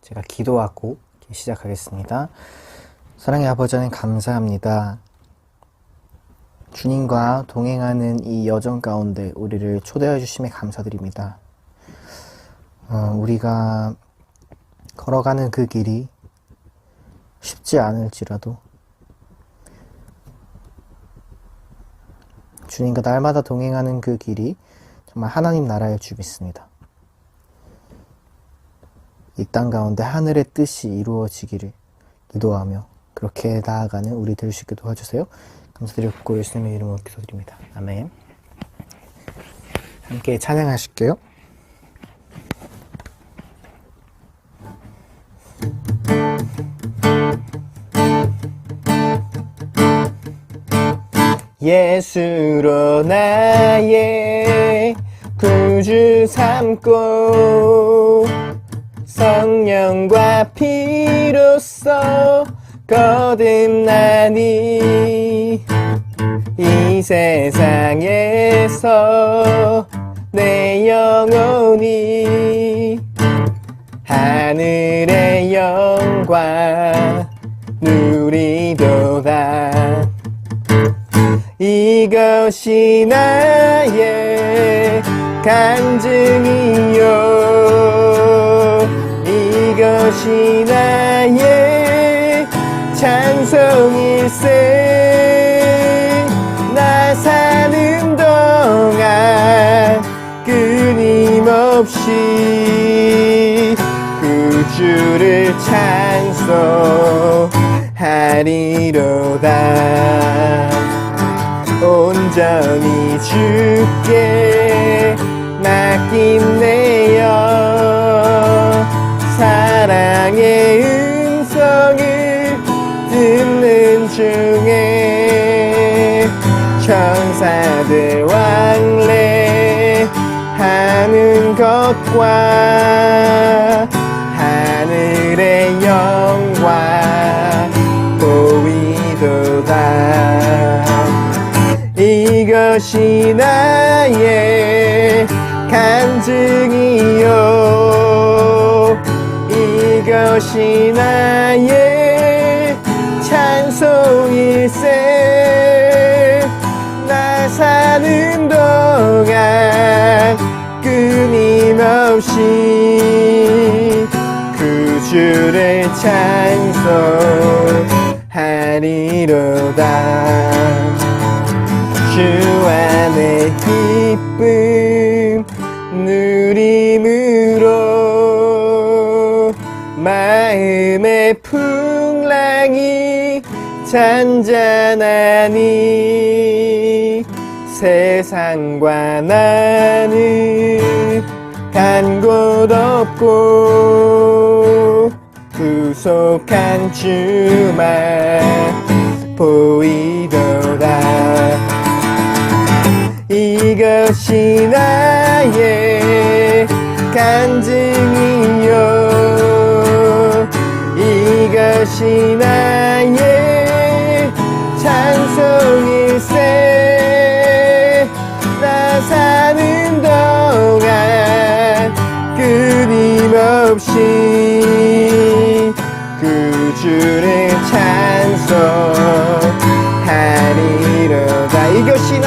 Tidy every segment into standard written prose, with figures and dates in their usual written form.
제가 기도하고 시작하겠습니다. 사랑의 아버지 하나님 감사합니다. 주님과 동행하는 이 여정 가운데 우리를 초대해 주심에 감사드립니다. 우리가 걸어가는 그 길이 쉽지 않을지라도 주님과 날마다 동행하는 그 길이 정말 하나님 나라의 주 믿습니다. 이 땅 가운데 하늘의 뜻이 이루어지기를 기도하며 그렇게 나아가는 우리 될 수 있게 도와주세요. 감사드리고 예수님의 이름으로 기도드립니다. 아멘. 함께 찬양하실게요. 예수로 나의 구주 삼고 성령과 피로써 거듭나니 이 세상에서 내 영혼이 하늘의 영광 누리도다. 이것이 나의 간증이요, 이것이 나의 찬송일세. 나 사는 동안 끊임없이 구주를 찬송하리로다. 온전히 주께 맡긴 내 영, 사랑의 음성을 듣는 중에 천사들 왕래하는 것과 하늘의 영광 보이도다. 이것이 나의 간증이요, 이것이 나의 찬송일세. 나 사는 동안 끊임없이 구주를 찬송하리로다. 주 안의 기쁨 누림으로 마음의 풍랑이 잔잔하니 세상과 나는 간 곳 없고 구속한 주만 보이도다. 이것이 나의 간증이요, 이것이 나의 찬송일세. 나 사는 동안 끊임없이 구주를 찬송하리로다. 이것이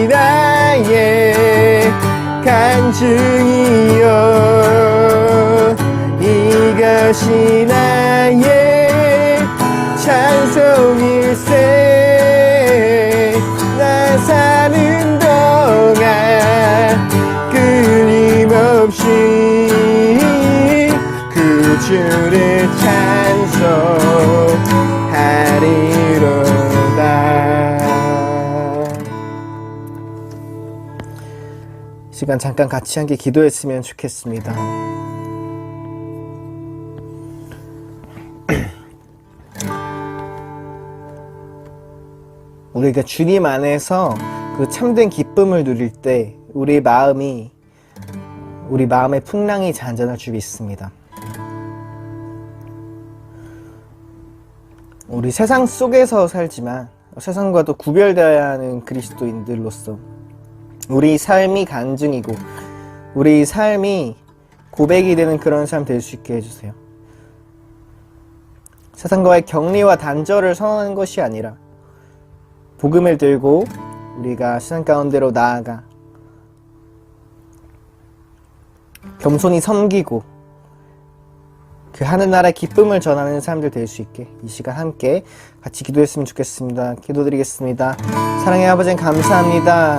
나의 간증이요, 이것이 나의 찬송일세. 나 사는 동안 끊임없이 구주를 찬송하리로다. 시간 잠깐 같이 함께 기도했으면 좋겠습니다. 우리가 주님 안에서 그 참된 기쁨을 누릴 때 우리 마음의 풍랑이 잔잔할 줄 믿습니다. 우리 세상 속에서 살지만 세상과도 구별되어야 하는 그리스도인들로서 우리 삶이 간증이고 우리 삶이 고백이 되는 그런 삶 될 수 있게 해주세요. 세상과의 격리와 단절을 선언하는 것이 아니라 복음을 들고 우리가 세상 가운데로 나아가 겸손히 섬기고 그 하늘나라의 기쁨을 전하는 사람들 될 수 있게 이 시간 함께 같이 기도했으면 좋겠습니다. 기도드리겠습니다. 사랑의 아버지 감사합니다.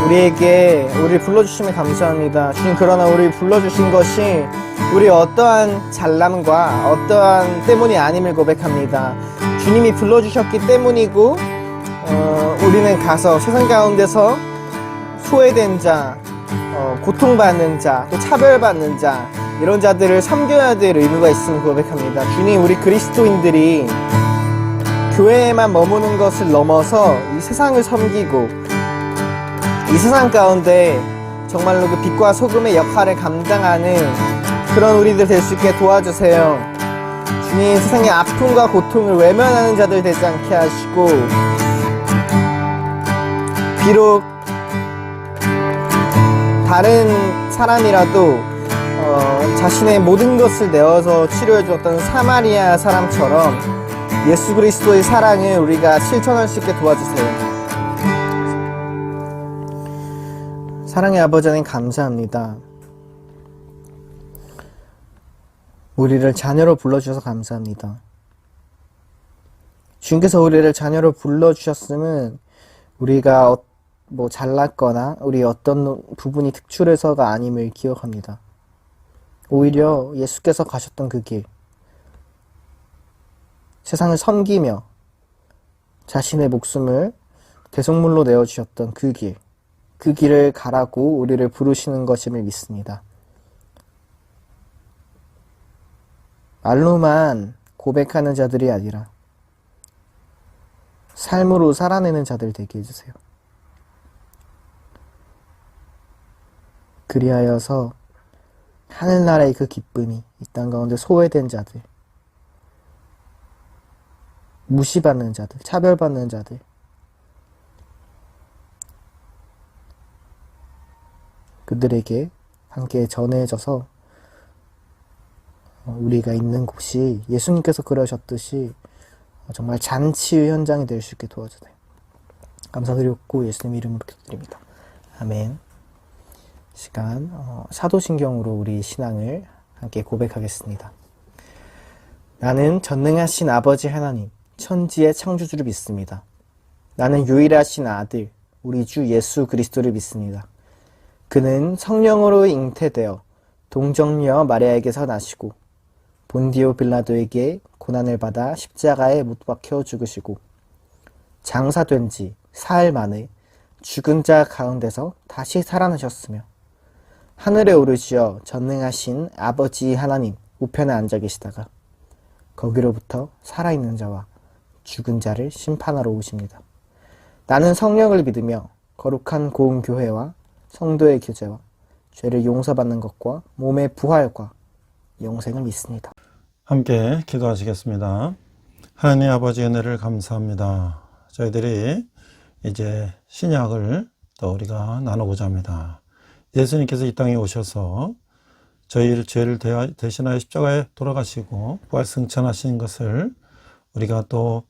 우리를 불러주심에 감사합니다. 주님, 그러나 우리를 불러주신 것이 우리 어떠한 잘남과 어떠한 때문이 아님을 고백합니다. 주님이 불러주셨기 때문이고 우리는 가서 세상 가운데서 소외된 자, 고통받는 자, 또 차별받는 자, 이런 자들을 섬겨야 될 의무가 있음을 고백합니다. 주님, 우리 그리스도인들이 교회에만 머무는 것을 넘어서 이 세상을 섬기고 이 세상 가운데 정말로 그 빛과 소금의 역할을 감당하는 그런 우리들 될 수 있게 도와주세요. 주님, 세상의 아픔과 고통을 외면하는 자들 되지 않게 하시고, 비록 다른 사람이라도 자신의 모든 것을 내어서 치료해 주었던 사마리아 사람처럼 예수 그리스도의 사랑을 우리가 실천할 수 있게 도와주세요. 사랑의 아버지 하나님 감사합니다. 우리를 자녀로 불러주셔서 감사합니다. 주님께서 우리를 자녀로 불러주셨음은 우리가 잘났거나 우리 어떤 부분이 특출해서가 아님을 기억합니다. 오히려 예수께서 가셨던 그 길, 세상을 섬기며 자신의 목숨을 대속물로 내어주셨던 그 길을 가라고 우리를 부르시는 것임을 믿습니다. 말로만 고백하는 자들이 아니라 삶으로 살아내는 자들 되게 해주세요. 그리하여서 하늘나라의 그 기쁨이 이 땅 가운데 소외된 자들, 무시받는 자들, 차별받는 자들, 그들에게 함께 전해져서 우리가 있는 곳이 예수님께서 그러셨듯이 정말 잔치의 현장이 될 수 있게 도와주세요. 감사드렸고 예수님 이름으로 기도드립니다. 아멘. 시간 사도신경으로 우리 신앙을 함께 고백하겠습니다. 나는 전능하신 아버지 하나님, 천지의 창조주를 믿습니다. 나는 유일하신 아들, 우리 주 예수 그리스도를 믿습니다. 그는 성령으로 잉태되어 동정녀 마리아에게서 나시고 본디오 빌라도에게 고난을 받아 십자가에 못 박혀 죽으시고 장사된 지 사흘 만에 죽은 자 가운데서 다시 살아나셨으며 하늘에 오르시어 전능하신 아버지 하나님 우편에 앉아 계시다가 거기로부터 살아있는 자와 죽은 자를 심판하러 오십니다. 나는 성령을 믿으며 거룩한 고운교회와 성도의 교제와 죄를 용서받는 것과 몸의 부활과 영생을 믿습니다. 함께 기도하시겠습니다. 하나님 아버지 은혜를 감사합니다. 저희들이 이제 신약을 또 우리가 나누고자 합니다. 예수님께서 이 땅에 오셔서 저희를 죄를 대신하여 십자가에 돌아가시고 부활 승천하신 것을 우리가 또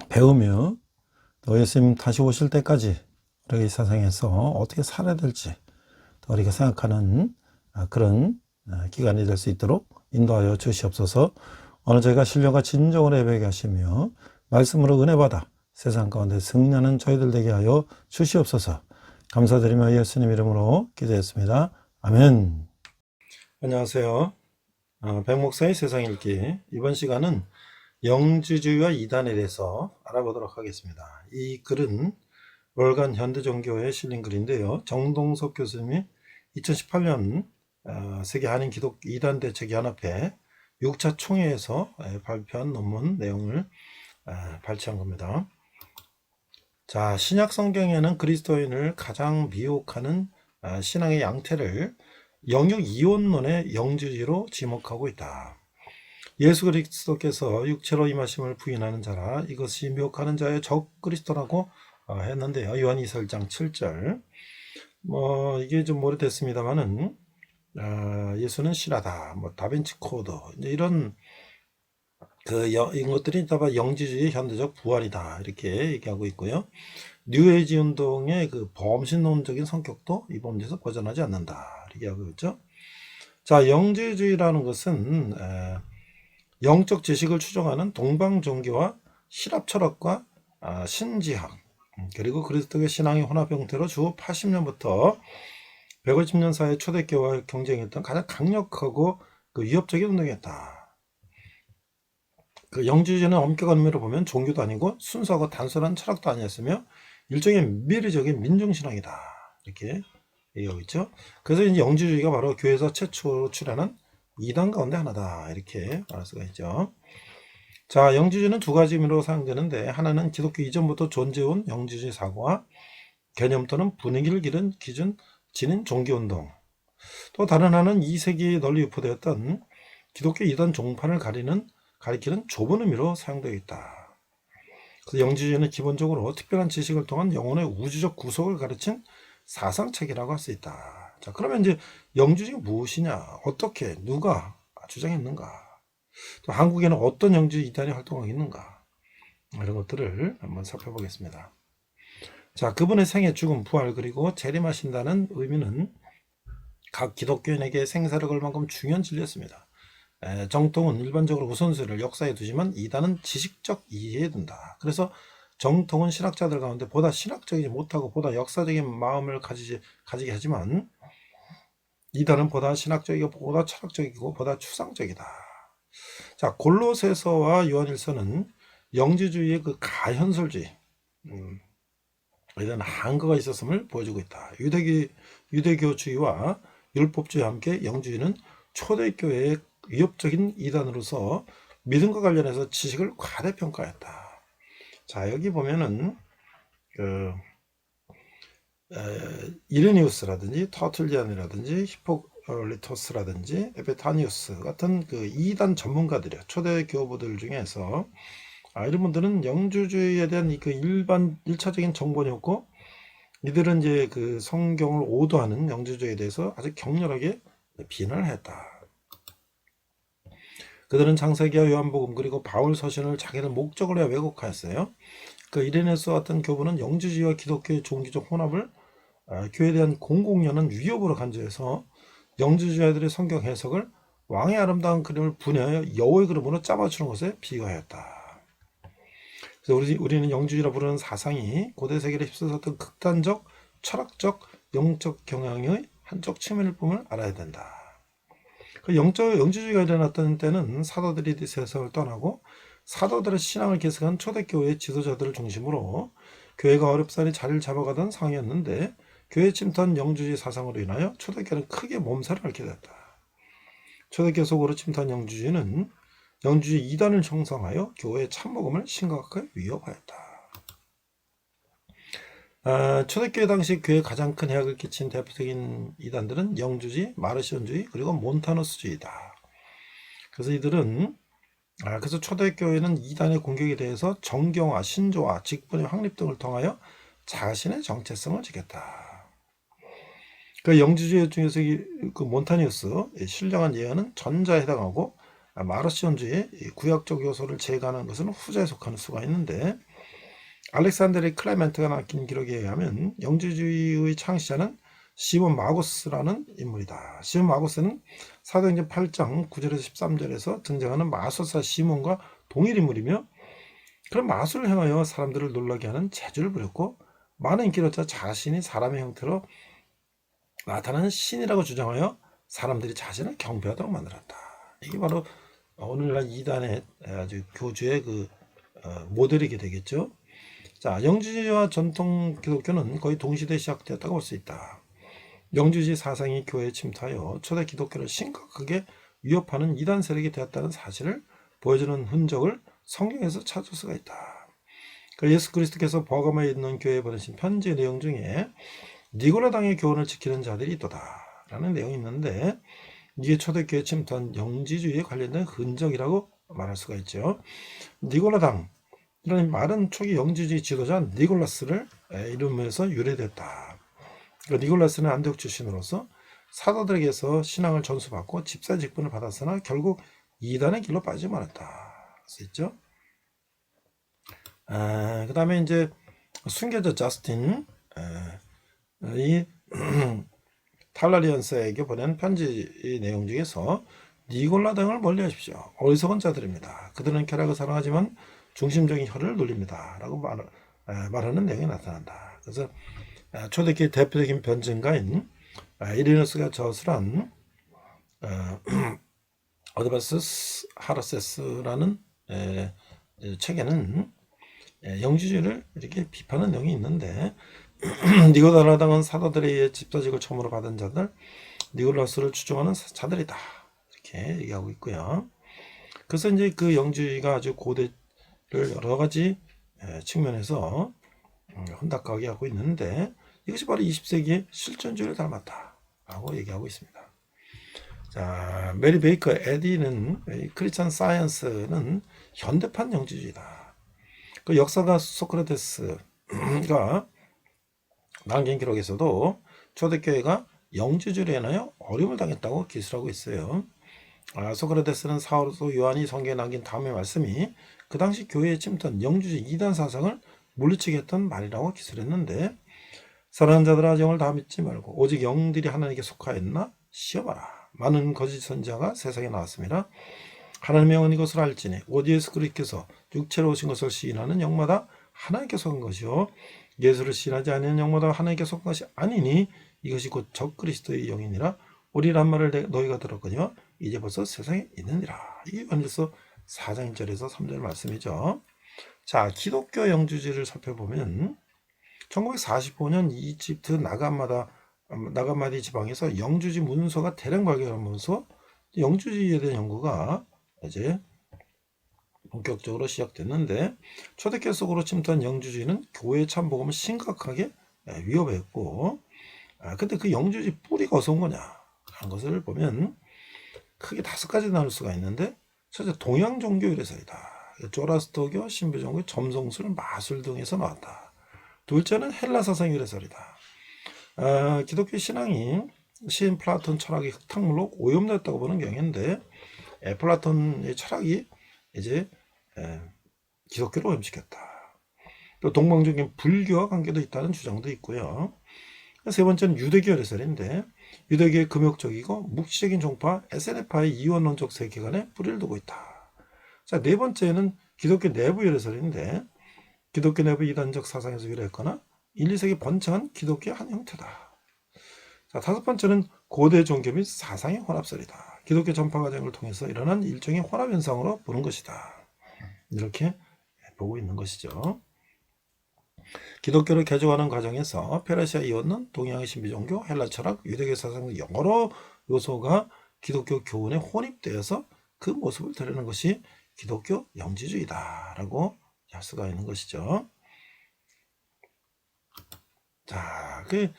배우며 또 예수님 다시 오실 때까지 우리가 이 세상에서 어떻게 살아야 될지 또 우리가 생각하는 그런 기간이 될 수 있도록 인도하여 주시옵소서. 오늘 저희가 신령과 진정으로 예배하게 하시며 말씀으로 은혜받아 세상 가운데 승리하는 저희들 되게 하여 주시옵소서. 감사드리며 예수님 이름으로 기도했습니다. 아멘. 안녕하세요. 백목사의 세상 읽기. 이번 시간은 영주주의와 이단에 대해서 알아보도록 하겠습니다. 이 글은 월간 현대종교에 실린 글인데요. 정동석 교수님이 2018년 세계 한인 기독 이단 대책 연합회 6차 총회에서 발표한 논문 내용을 발췌한 겁니다. 자, 신약 성경에는 그리스도인을 가장 미혹하는 신앙의 양태를 영육 이원론의 영주주의로 지목하고 있다. 예수 그리스도께서 육체로 임하심을 부인하는 자라 이것이 미혹하는 자의 적 그리스도라고 했는데요. 요한 2장 7절. 이게 좀 오래됐습니다만은 예수는 신하다, 뭐 다빈치 코드, 이제 이런 이것들이 다 영지주의 현대적 부활이다 이렇게 얘기하고 있고요. 뉴에이지 운동의 그 범신론적인 성격도 이 범죄에서 벗어나지 않는다 이렇게 하고 있죠. 자, 영지주의라는 것은 영적 지식을 추정하는 동방 종교와 실합 철학과 신지학 그리고 그리스도의 신앙의 혼합 형태로 주 80년부터 150년 사이 초대교회와 경쟁했던 가장 강력하고 그 위협적인 운동이었다. 그 영지주의는 엄격한 의미로 보면 종교도 아니고 순수하고 단순한 철학도 아니었으며 일종의 미래적인 민중신앙이다 이렇게 얘기하고 있죠. 그래서 이제 영지주의가 바로 교회에서 최초로 출현한 이단 가운데 하나다 이렇게 말할 수가 있죠. 자, 영지주의는 두 가지 의미로 사용되는데 하나는 기독교 이전부터 존재해온 영지주의 사고와 개념 또는 분위기를 기른 기준 지닌 종교운동, 또 다른 하나는 2세기에 널리 유포되었던 기독교 이단 종파를 가리키는 좁은 의미로 사용되어 있다. 그래서 영지주의는 기본적으로 특별한 지식을 통한 영혼의 우주적 구속을 가르친 사상책이라고 할 수 있다. 자, 그러면 이제 영지주의가 무엇이냐, 어떻게, 누가 주장했는가, 또 한국에는 어떤 영지주의 이단이 활동하고 있는가, 이런 것들을 한번 살펴보겠습니다. 자, 그분의 생애, 죽음, 부활 그리고 재림하신다는 의미는 각 기독교인에게 생사를 걸 만큼 중요한 진리였습니다. 정통은 일반적으로 우선순위를 역사에 두지만 이단은 지식적 이해에 둔다. 그래서 정통은 신학자들 가운데 보다 신학적이지 못하고 보다 역사적인 마음을 가지게 하지만 이단은 보다 신학적이고 보다 철학적이고 보다 추상적이다. 자, 골로새서와 요한일서는 영지주의의 그 가현설주의 이런 한계가 있었음을 보여주고 있다. 유대교주의와 율법주의와 함께 영지주의는 초대교회의 위협적인 이단으로서 믿음과 관련해서 지식을 과대평가했다. 자, 여기 보면은 이레니우스라든지 터툴리안이라든지 히포리토스라든지 에페타니우스 같은 그 이단 전문가들이요, 초대 교부들 중에서 이런 분들은 영주주의에 대한 그 일차적인 정보는 없고 이들은 이제 그 성경을 오도하는 영주주의에 대해서 아주 격렬하게 비난을 했다. 그들은 창세기와 요한복음 그리고 바울 서신을 자기들 목적을 위해 왜곡하였어요. 그 이레네스 같은 교부는 영주주의와 기독교의 종교적 혼합을 교회에 대한 공공연한 위협으로 간주해서 영주주의자들의 성경 해석을 왕의 아름다운 그림을 분해하여 여호의 그림으로 짜맞추는 것에 비유하였다. 그래서 우리는 영주주의라 부르는 사상이 고대 세계를 휩쓸었던 극단적, 철학적, 영적 경향의 한쪽 측면일 뿐을 알아야 된다. 그 영주주의가 일어났던 때는 사도들이 세상을 떠나고 사도들의 신앙을 계승한 초대교회의 지도자들을 중심으로 교회가 어렵사리 자리를 잡아가던 상황이었는데 교회에 침투한 영주주의 사상으로 인하여 초대교회는 크게 몸살을 앓게 됐다. 초대교회 속으로 침투한 영주주의는 영주주의 이단을 형성하여 교회의 참복음을 심각하게 위협하였다. 초대교회 당시 교회에 가장 큰 해악을 끼친 대표적인 이단들은 영주주의, 마르시온주의, 그리고 몬타누스주의다. 그래서 이들은 그래서 초대교회는 이단의 공격에 대해서 정경화, 신조화, 직분의 확립 등을 통하여 자신의 정체성을 지켰다. 그 영주주의 중에서 그 몬타니우스 신령한 예언은 전자에 해당하고 마르시온주의 구약적 요소를 제거하는 것은 후자에 속하는 수가 있는데 알렉산드리 클레멘트가 남긴 기록에 의하면 영주주의의 창시자는 시몬 마구스라는 인물이다. 시몬 마구스는 사도행전 8장 9절에서 13절에서 등장하는 마술사 시몬과 동일 인물이며 그런 마술을 행하여 사람들을 놀라게 하는 재주를 부렸고 많은 인기를 얻자 자신이 사람의 형태로 나타나는 신이라고 주장하여 사람들이 자신을 경배하도록 만들었다. 이게 바로 오늘날 이단의 아주 교주의 그 모델이게 되겠죠. 자, 영주주의와 전통 기독교는 거의 동시대에 시작되었다고 볼 수 있다. 영주주의 사상이 교회에 침투하여 초대 기독교를 심각하게 위협하는 이단 세력이 되었다는 사실을 보여주는 흔적을 성경에서 찾을 수가 있다. 예수 그리스도께서 버가모에 있는 교회에 보내신 편지 내용 중에 니고라당의 교훈을 지키는 자들이 있도다 라는 내용이 있는데 이게 초대교회에 침투한 영지주의에 관련된 흔적이라고 말할 수가 있죠. 니고라당 이런 말은 초기 영지주의 지도자 니골라스를 이름에서 유래됐다. 니골라스는 안디옥 출신으로서 사도들에게서 신앙을 전수받고 집사 직분을 받았으나 결국 이단의 길로 빠지지 말았다. 써 있죠. 그 다음에 이제 순교자 저스틴, 이 탈라리언스에게 보낸 편지 내용 중에서 니골라 등을 멀리하십시오. 어리석은 자들입니다. 그들은 쾌락을 사랑하지만 중심적인 혀를 놀립니다. 라고 말하는 내용이 나타난다. 그래서 초대교회 대표적인 변증가인 이리누스가 저술한 어드바스스 하라세스라는 책에는 영주주의를 이렇게 비판하는 내용이 있는데 니고달라 당은 사도들에 의해 집사직을 처음으로 받은 자들 니골라스를 추종하는 자들이다 이렇게 얘기하고 있고요. 그래서 이제 그 영주주의가 아주 고대를 여러 가지 측면에서 혼탁하게 하고 있는데 이것이 바로 20세기의 실존주의를 닮았다라고 얘기하고 있습니다. 자, 메리 베이커 에디는 크리스천 사이언스는 현대판 영주주의다. 그 역사가 소크라테스가 남긴 기록에서도 초대교회가 영주주의로 인하여 어려움을 당했다고 기술하고 있어요. 소크라테스는 사도 요한이 성경에 남긴 다음의 말씀이 그 당시 교회에 침투한 영주주의 이단 사상을 물리치게 했던 말이라고 기술했는데 사랑하는 자들아 영을 다 믿지 말고 오직 영들이 하나님께 속하였나 시험하라. 많은 거짓 선지자가 세상에 나왔습니다. 하나님의 영은 이것을 알지니 오직 예수 그리스도께서 육체로 오신 것을 시인하는 영마다 하나님께 속한 것이요 예수를 시인하지 않는 영마다 하나님께 속한 것이 아니니 이것이 곧 적그리스도의 영이니라. 우리란 말을 너희가 들었거니와 이제 벌써 세상에 있느니라. 이게 요한일서 4장 1절에서 3절 말씀이죠. 자, 기독교 영주주의를 살펴보면 1945년 이집트 나가마디 지방에서 영주주의 문서가 대량 발견하면서 영주주의에 대한 연구가 이제 본격적으로 시작됐는데 초대교회 속으로 침투한 영주주의는 교회 참복음을 심각하게 위협했고 근데 그 영주주의 뿌리가 어디서 온 거냐 하는 것을 보면 크게 5가지 나눌 수가 있는데 첫째 동양 종교 유래설이다. 조라스터교, 신부종교, 점성술, 마술 등에서 나왔다. 둘째는 헬라 사상 유래설이다. 기독교 신앙이 시인 플라톤 철학의 흙탕물로 오염됐다고 보는 경향인데 플라톤의 철학이 이제 기독교를 오염시켰다. 또 동방적인 불교와 관계도 있다는 주장도 있고요. 세 번째는 유대교 유래설인데 유대교의 금욕적이고 묵시적인 종파 SNF파의 이원론적 세계관에 뿌리를 두고 있다. 자, 네 번째는 기독교 내부 유래설인데 기독교 내부 이단적 사상에서 유래했거나 1, 2세기 번창한 기독교의 한 형태다. 자, 다섯 번째는 고대 종교 및 사상의 혼합설이다. 기독교 전파 과정을 통해서 일어난 일종의 혼합 현상으로 보는 것이다. 이렇게 보고 있는 것이죠. 기독교를 개종하는 과정에서 페르시아 이원론, 동양의 신비종교, 헬라 철학, 유대교 사상 등 여러 요소가 기독교 교훈에 혼입되어서 그 모습을 드러내는 것이 기독교 영지주의다라고 할 수가 있는 것이죠. 자, 그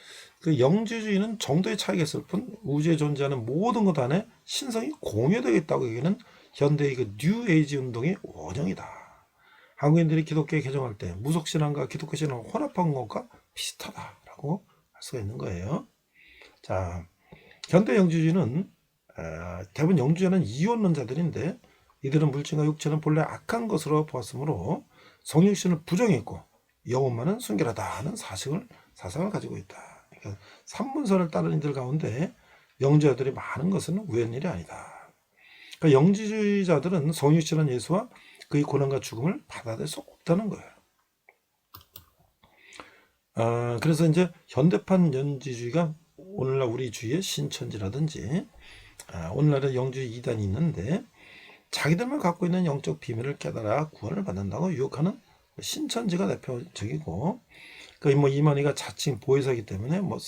영지주의는 정도의 차이가 있을 뿐 우주에 존재하는 모든 것 안에 신성이 공유되어 있다고 얘기하는 현대의 그 뉴에이지 운동의 원형이다. 한국인들이 기독교에 개종할 때 무속신앙과 기독교신앙을 혼합한 것과 비슷하다라고 할 수가 있는 거예요. 자, 현대 영주주의는 대부분 영주자는 이원론자들인데 이들은 물질과 육체는 본래 악한 것으로 보았으므로 성육신을 부정했고 영혼만은 순결하다는 사상을 가지고 있다. 그러니까 삼문선을 따르는 이들 가운데 영주자들이 많은 것은 우연일이 아니다. 그러니까 영지주의자들은 성육신한 예수와 그의 고난과 죽음을 받아들일 수 없다는 거예요. 그래서 이제 현대판 영지주의가 오늘날 우리 주위에 신천지라든지 오늘날의 영주의 이단이 있는데 자기들만 갖고 있는 영적 비밀을 깨달아 구원을 받는다고 유혹하는 신천지가 대표적이고 뭐 이만희가 자칭 보혜사이기 때문에 뭐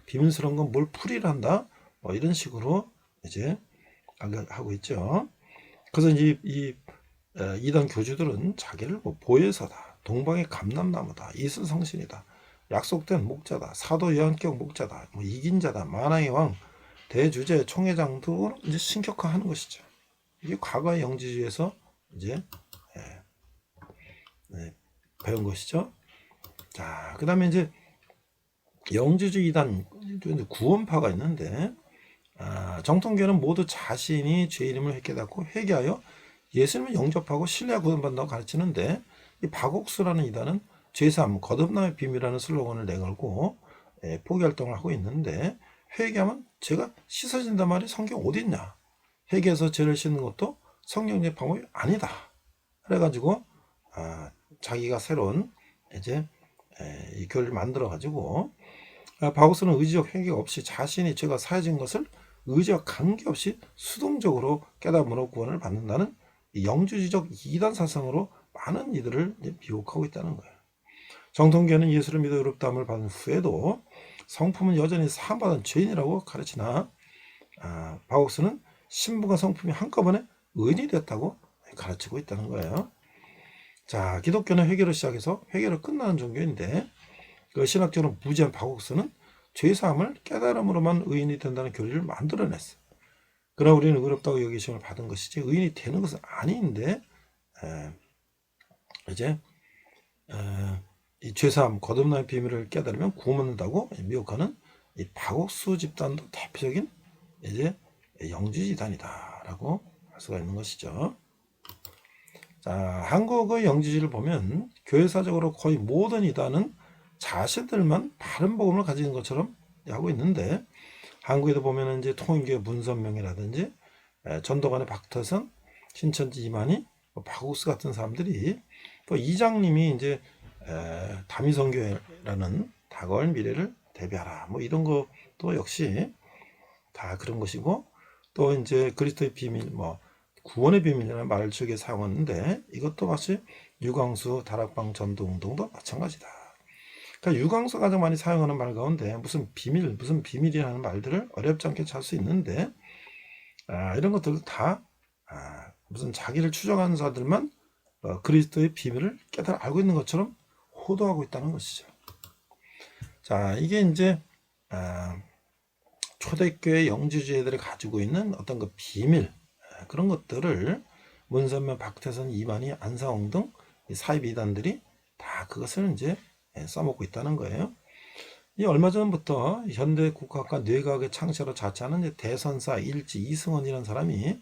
비밀스러운 건 뭘 풀이를 한다 뭐 이런 식으로 이제 하고 있죠. 그래서 이 이단 교주들은 자기를 뭐 보혜사다, 동방의 감람나무다, 이슬성신이다, 약속된 목자다, 사도 요한격 목자다, 뭐 이긴 자다, 만왕의 왕, 대주제, 총회장 등으로 이제 신격화하는 것이죠. 이게 과거의 영지주의에서 이제 배운 것이죠. 자, 그 다음에 이제 영지주의 이단 구원파가 있는데 정통교회는 모두 자신이 죄 이름을 깨닫고 회개하여 예수님을 영접하고 신뢰와 구원받는다고 가르치는데, 이 박옥수라는 이단은 죄사함, 거듭남의 비밀이라는 슬로건을 내걸고 포기 활동을 하고 있는데, 회개하면 죄가 씻어진단 말이 성경 어디 있냐? 회개해서 죄를 씻는 것도 성경의 방법이 아니다. 그래가지고 자기가 새로운 이제 이 교리를 만들어 가지고, 박옥수는 의지적 회개가 없이 자신이 죄가 사해진 것을 의지와 관계없이 수동적으로 깨달음으로 구원을 받는다는 영주주의적 이단 사상으로 많은 이들을 미혹하고 있다는 거예요. 정통교회는 예수를 믿어 의롭다함을 받은 후에도 성품은 여전히 사함받은 죄인이라고 가르치나, 박옥수는 신분과 성품이 한꺼번에 의인이 됐다고 가르치고 있다는 거예요. 자, 기독교는 회개로 시작해서 회개로 끝나는 종교인데, 그 신학적으로 무지한 박옥수는 죄사함을 깨달음으로만 의인이 된다는 교리를 만들어냈어. 그러나 우리는 의롭다고 여기심을 받은 것이지 의인이 되는 것은 아닌데, 이제 이 죄사함, 거듭남의 비밀을 깨달으면 구원받는다고 미혹하는 이 박옥수 집단도 대표적인 이제 영주지단이다라고 할 수가 있는 것이죠. 자, 한국의 영주주의를 보면 교회사적으로 거의 모든 이단은 자신들만 바른 복음을 가진 것처럼 하고 있는데, 한국에도 보면 이제 통일교회 문선명이라든지 전도관의 박터선, 신천지 이만희, 박옥수 같은 사람들이, 또 이장님이 이제 다미성교회라는 다가올 미래를 대비하라, 뭐 이런 것도 역시 다 그런 것이고, 또 이제 그리스도의 비밀, 뭐 구원의 비밀이라는 말을 즐겨 사용하는데, 이것도 마치 유광수 다락방 전도운동도 마찬가지다. 그러니까 유광수가 가장 많이 사용하는 말 가운데 무슨 비밀이라는 말들을 어렵지 않게 찾을 수 있는데, 이런 것들도 다 무슨 자기를 추정하는 자들만 그리스도의 비밀을 깨달아 알고 있는 것처럼 호도하고 있다는 것이죠. 자, 이게 이제 초대교회 영주주의들이 가지고 있는 어떤 그 비밀, 그런 것들을 문선명, 박태선, 이만희, 안상홍 등 사입 이단들이 다 그것을 이제 써먹고 있다는 거예요. 이 얼마 전부터 현대 국학과 뇌과학의 창시자로 자처하는 이제 대선사 일지 이승원이라는 사람이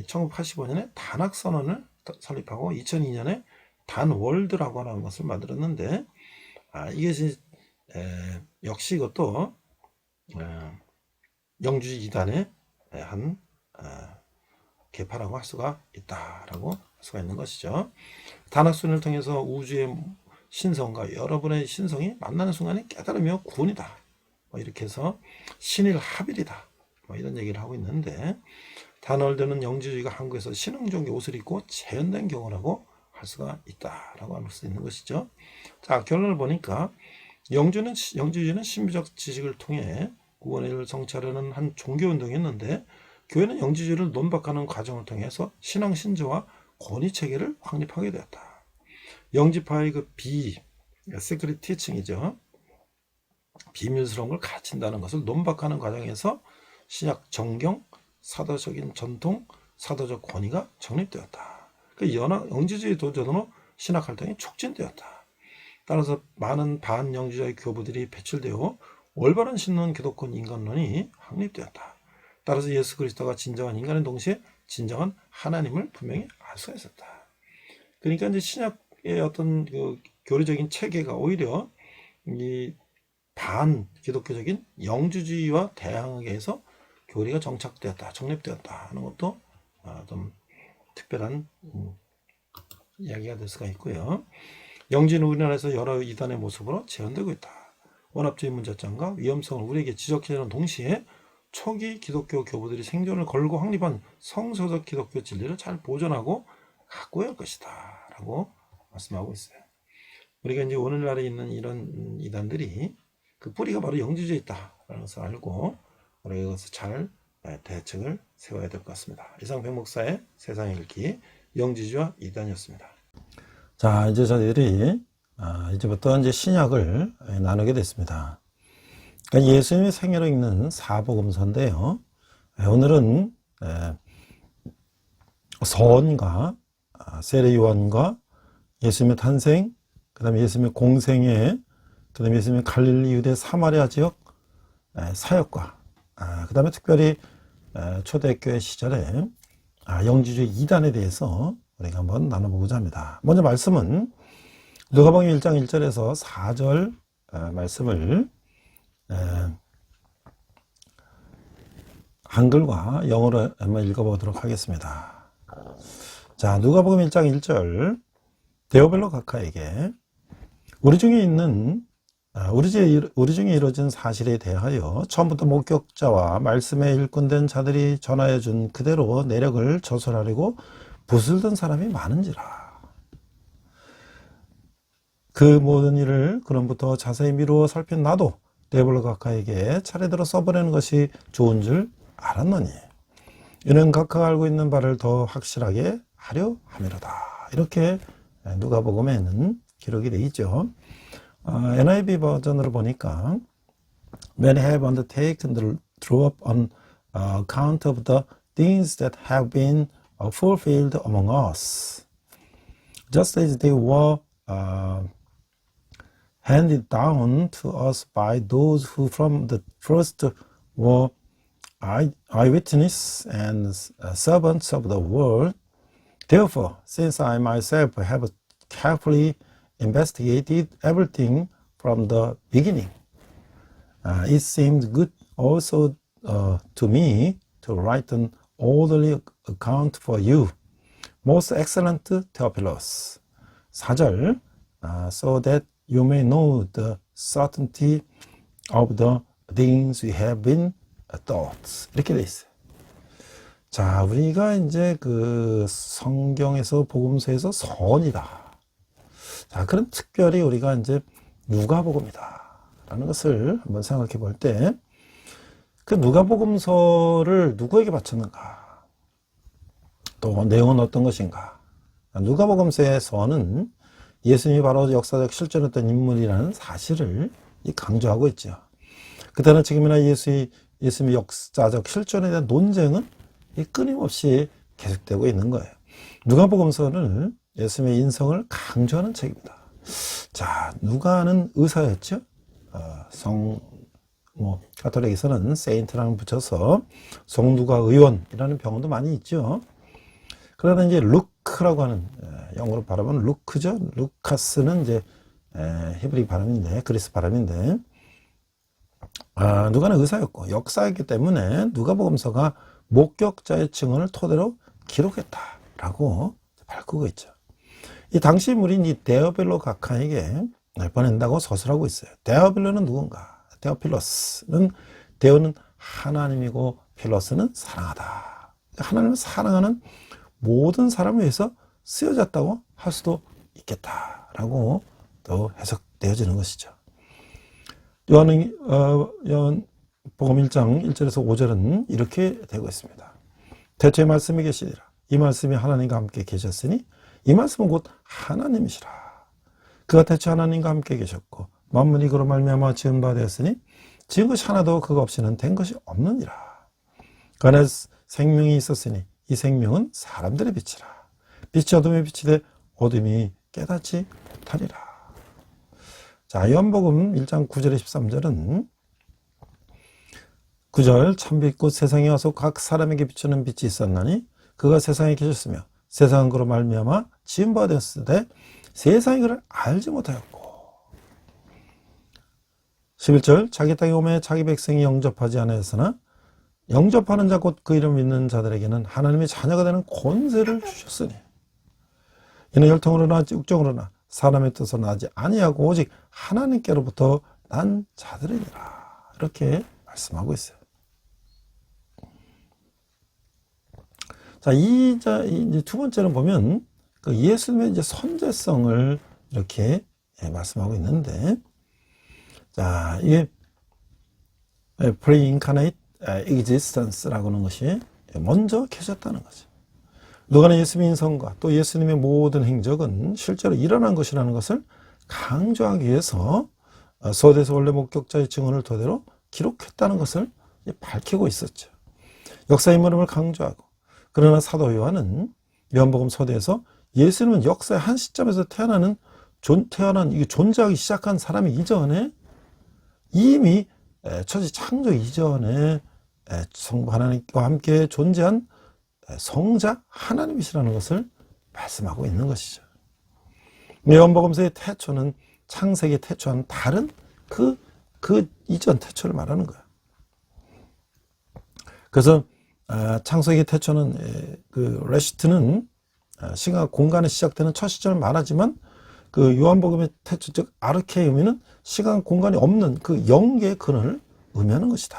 1985년에 단학선언을 설립하고 2002년에 단월드라고 하는 것을 만들었는데, 이것이 역시 이것도 영주주의 이단의 한 개파라고 할 수가 있다라고 할 수가 있는 것이죠. 단학선을 통해서 우주의 신성과 여러분의 신성이 만나는 순간이 깨달으며 구원이다, 뭐 이렇게 해서 신일합일이다, 뭐 이런 얘기를 하고 있는데, 단월드는 영주주의가 한국에서 신흥종교 옷을 입고 재현된 경우라고 할 수가 있다라고 할 수 있는 것이죠. 자, 결론을 보니까 영주주의는 신비적 지식을 통해 구원을 성취하려는 한 종교운동이었는데, 교회는 영주주의를 논박하는 과정을 통해서 신앙 신조와 권위 체계를 확립하게 되었다. 영지파의 그 시크릿 티칭이죠. 비밀스러운 걸 가르친다는 것을 논박하는 과정에서 신약 정경, 사도적인 전통, 사도적 권위가 정립되었다. 그 영지주의 도전으로 신학 활동이 촉진되었다. 따라서 많은 반영주주의 교부들이 배출되어 올바른 신론 기독권 인간론이 확립되었다. 따라서 예수 그리스도가 진정한 인간인 동시에 진정한 하나님을 분명히 알 수가 있었다. 그러니까 이제 신약의 어떤 그 교리적인 체계가 오히려 이 반기독교적인 영주주의와 대항하게 해서 교리가 정착되었다, 정립되었다 하는 것도 좀 특별한 이야기가 될 수가 있고요. 영주는 우리나라에서 여러 이단의 모습으로 재현되고 있다. 원합주의 문제점과 위험성을 우리에게 지적해주는 동시에 초기 기독교 교부들이 생존을 걸고 확립한 성서적 기독교 진리를 잘 보존하고 갖고 올 것이다 라고 말씀하고 있어요. 우리가 이제 오늘날에 있는 이런 이단들이 그 뿌리가 바로 영주주의에 있다라는 것을 알고 우리가 이것을 잘 대책을 세워야 될 것 같습니다. 이상 백 목사의 세상 읽기 영주주의와 이단이었습니다. 자, 이제 저희들이 이제부터 이제 신약을 나누게 됐습니다. 그러니까 예수님의 생애로 읽는 사복음서인데요. 오늘은 서원과 세례요한과 예수님의 탄생, 그 다음에 예수님의 공생애, 그 다음에 예수님의 갈릴리 유대 사마리아 지역 사역과 그 다음에 특별히 초대교회 시절에 영지주의 이단에 대해서 우리가 한번 나눠보고자 합니다. 먼저 말씀은 누가복음 1장 1절에서 4절 말씀을 한글과 영어로 한번 읽어보도록 하겠습니다. 자, 누가복음 1장 1절. 데오벨로 각하에게 우리 중에 이루어진 사실에 대하여 처음부터 목격자와 말씀에 일꾼된 자들이 전하여 준 그대로 내력을 조설하려고 붓을 든 사람이 많은지라. 그 모든 일을 그럼부터 자세히 미루어 살핀 나도 데오벨로 각하에게 차례대로 써보내는 것이 좋은 줄 알았노니 이는 각하가 알고 있는 바를 더 확실하게 하려 함이로다. 이렇게 누가복음에는 기록이 되어 있죠. NIV 버전으로 보니까 Many have undertaken the drop on account of the things that have been fulfilled among us, just as they were handed down to us by those who from the first were eyewitnesses and servants of the word. Therefore, since I myself have carefully investigated everything from the beginning, it seemed good also to me to write an orderly account for you, most excellent Theophilus. 4절, so that you may know the certainty of the things we have been taught. 이렇게 돼 있어요. 자, 우리가 이제 그 성경에서 복음서에서 선이다. 자, 그럼 특별히 우리가 이제 누가복음이다 라는 것을 한번 생각해 볼 때, 그 누가복음서를 누구에게 바쳤는가? 또 내용은 어떤 것인가? 누가복음서의 선은 예수님이 바로 역사적 실존했던 인물이라는 사실을 강조하고 있죠. 그때나 지금이나 예수님의 역사적 실존에 대한 논쟁은 끊임없이 계속되고 있는 거예요. 누가복음서는 예수님의 인성을 강조하는 책입니다. 자, 누가는 의사였죠. 가톨릭에서는 세인트라는 붙여서 성누가 의원이라는 병원도 많이 있죠. 그러나 이제 루크라고 하는, 영어로 발음은 루크죠. 루카스는 이제 히브리 발음인데, 그리스 발음인데, 누가는 의사였고 역사였기 때문에 누가복음서가 목격자의 증언을 토대로 기록했다라고 밝히고 있죠. 이 당시 인물인 이 데오벨로 각하에게 보낸다고 서술하고 있어요. 데오벨로는 누군가? 데오필로스는, 데오는 하나님이고 필로스는 사랑하다. 하나님을 사랑하는 모든 사람을 위해서 쓰여졌다고 할 수도 있겠다라고 또 해석되어지는 것이죠. 요한복음 1장 1절에서 5절은 이렇게 되고 있습니다. 대초에 말씀이 계시리라. 이 말씀이 하나님과 함께 계셨으니 이 말씀은 곧 하나님이시라. 그가 대초 하나님과 함께 계셨고 만물이 그로 말미암아 지은 바 되었으니 지은 것이 하나도 그가 없이는 된 것이 없느니라. 그 안에 생명이 있었으니 이 생명은 사람들의 빛이라. 빛이 어둠에 비치되 어둠이 깨닫지 못하리라. 자, 요한복음 1장 9절에 13절은 9절, 참빛 곧 세상에 와서 각 사람에게 비추는 빛이 있었나니 그가 세상에 계셨으며 세상은 그로 말미암아 지은 바 되었을 때 세상이 그를 알지 못하였고. 11절, 자기 땅에 오매 자기 백성이 영접하지 않았으나 영접하는 자 곧 그 이름 믿는 자들에게는 하나님의 자녀가 되는 권세를 주셨으니 이는 혈통으로나 육정으로나 사람의 뜻으로 나지 아니하고 오직 하나님께로부터 난 자들이니라. 이렇게 말씀하고 있어요. 자, 이제 두 번째는 보면 그 예수님의 이제 선제성을 이렇게 말씀하고 있는데, 자, 이게 pre-incarnate existence라고 하는 것이 먼저 계셨다는 거죠. 누가는 예수님의 인성과 또 예수님의 모든 행적은 실제로 일어난 것이라는 것을 강조하기 위해서 서대에서 원래 목격자의 증언을 토대로 기록했다는 것을 밝히고 있었죠. 역사 인물임을 강조하고, 그러나 사도 요한은 요한복음 서대에서 예수님은 역사의 한 시점에서 태어난 이게 존재하기 시작한 사람이 이전에 이미 천지 창조 이전에 성부 하나님과 함께 존재한 성자 하나님이시라는 것을 말씀하고 있는 것이죠. 요한복음서의 태초는 창세기 태초와는 다른 그 이전 태초를 말하는 거야. 그래서 창세기 태초는 그 레시트는 시간 공간에 시작되는 첫 시점을 말하지만 그 요한복음의 태초 즉 아르케의 의미는 시간 공간이 없는 그 영계의 근원을 의미하는 것이다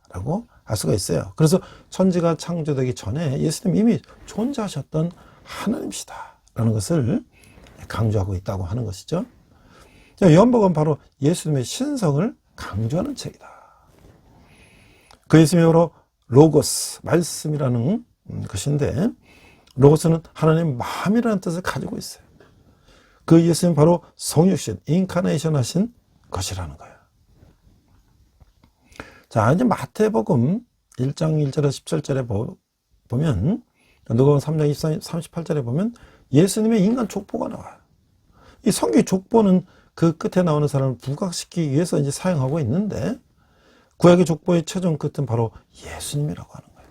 라고 알 수가 있어요. 그래서 천지가 창조되기 전에 예수님 이미 존재하셨던 하나님이시다 라는 것을 강조하고 있다고 하는 것이죠. 요한복음은 바로 예수님의 신성을 강조하는 책이다. 그 예수님이 바로 로고스, 말씀이라는 것인데 로고스는 하나님의 마음이라는 뜻을 가지고 있어요. 그 예수님은 바로 성육신, 인카네이션 하신 것이라는 거예요. 자, 이제 마태복음 1장 1절에서 17절에 보면 누가복음 3장 38절에 보면 예수님의 인간 족보가 나와요. 이 성경 족보는 그 끝에 나오는 사람을 부각시키기 위해서 이제 사용하고 있는데 구약의 족보의 최종 끝은 바로 예수님이라고 하는 거예요.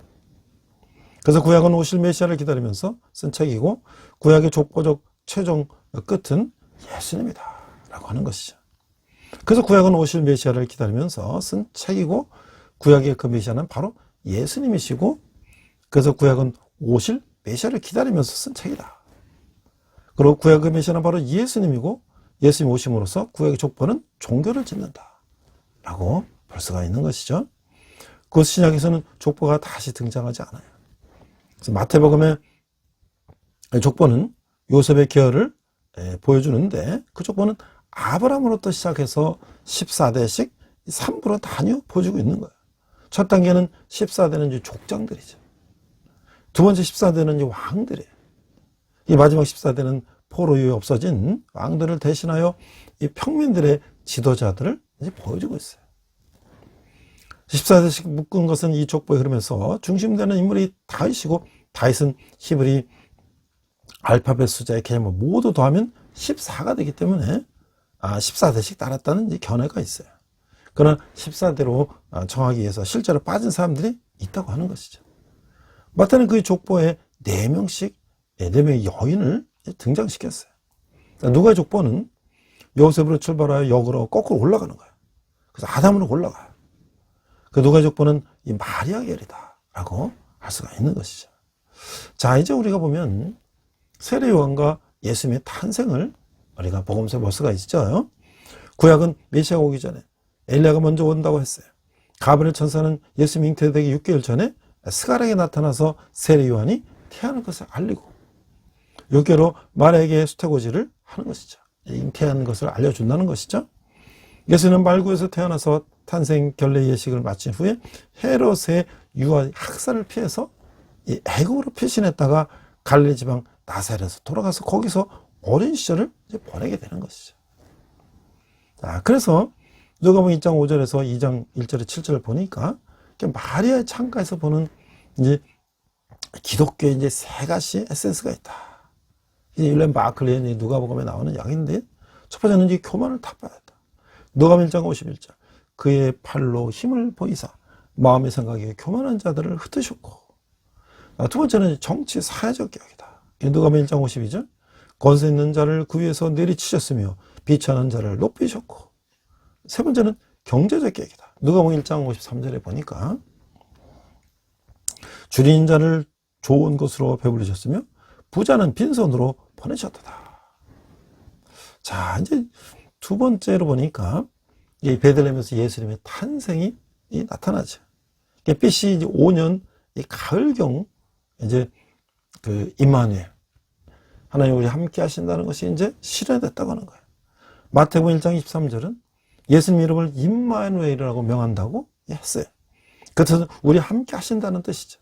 그래서 구약은 오실 메시아를 기다리면서 쓴 책이고 구약의 족보적 최종 끝은 예수님이다 라고 하는 것이죠. 그래서 구약은 오실 메시아를 기다리면서 쓴 책이고 구약의 그 메시아는 바로 예수님이시고 그래서 구약은 오실 메시아를 기다리면서 쓴 책이다. 그리고 구약의 메시아는 바로 예수님이고 예수님 오심으로써 구약의 족보는 종교를 짓는다 라고 볼 수가 있는 것이죠. 그 신약에서는 족보가 다시 등장하지 않아요. 그래서 마태복음의 족보는 요셉의 계열을 보여주는데 그 족보는 아브라함으로부터 시작해서 14대씩 3부로 나뉘어 보여주고 있는 거예요. 첫 단계는 14대는 이제 족장들이죠. 두 번째 14대는 이제 왕들이에요. 이 마지막 14대는 포로 이후에 없어진 왕들을 대신하여 이 평민들의 지도자들을 이제 보여주고 있어요. 14대씩 묶은 것은 이 족보에 흐르면서 중심되는 인물이 다윗이고 다윗은 히브리 알파벳 숫자의 개념을 모두 더하면 14가 되기 때문에 14대씩 따랐다는 이제 견해가 있어요. 그러나 14대로 정하기 위해서 실제로 빠진 사람들이 있다고 하는 것이죠. 마태는 그 족보에 4명씩 4명의 여인을 등장시켰어요. 누가의 족보는 요셉으로 출발하여 역으로 거꾸로 올라가는 거예요. 그래서 아담으로 올라가요. 그 누가의 족보는 이 마리아 계열이다 라고 할 수가 있는 것이죠. 자, 이제 우리가 보면 세례 요한과 예수님의 탄생을 우리가 복음서에 볼 수가 있죠. 구약은 메시아가 오기 전에 엘리야가 먼저 온다고 했어요. 가브리엘 천사는 예수님 잉태되기 6개월 전에 스가랴에게 나타나서 세례 요한이 태어날 것을 알리고 6개월로 마리아에게 수태고지를 하는 것이죠. 잉태한 것을 알려준다는 것이죠. 예수는 말구에서 태어나서 탄생 결례 예식을 마친 후에 헤롯의 유아 학살을 피해서 이 애굽으로 피신했다가 갈릴리 지방 나사렛에서 돌아가서 거기서 어린 시절을 이제 보내게 되는 것이죠. 자, 그래서 누가복음 2장 5절에서 2장 1절에 7절을 보니까 마리아의 창가에서 보는 이제 기독교의 이제 세 가지 에센스가 있다. 이제 윌리엄 바클리의 누가복음에 나오는 이야기인데 첫 번째는 이제 교만을 타파했다. 누가복음 1장 51절 그의 팔로 힘을 보이사 마음의 생각에 교만한 자들을 흩으셨고 두 번째는 정치 사회적 개혁이다. 누가복음 1장 52절 권세 있는 자를 그 위에서 내리치셨으며 비천한 자를 높이셨고 세 번째는 경제적 개혁이다. 누가복음 1장 53절에 보니까 줄인 자를 좋은 것으로 배불리셨으며 부자는 빈손으로 보내셨다. 자, 이제 두 번째로 보니까 이 베들레헴에서 예수님의 탄생이 나타나죠. BC 5년 이 가을경 이제 그 임마누엘 하나님 우리 함께 하신다는 것이 이제 실현됐다고 하는 거예요. 마태복음 1장 23절은 예수님 이름을 임마누엘이라고 명한다고 했어요. 그래서 우리 함께 하신다는 뜻이죠.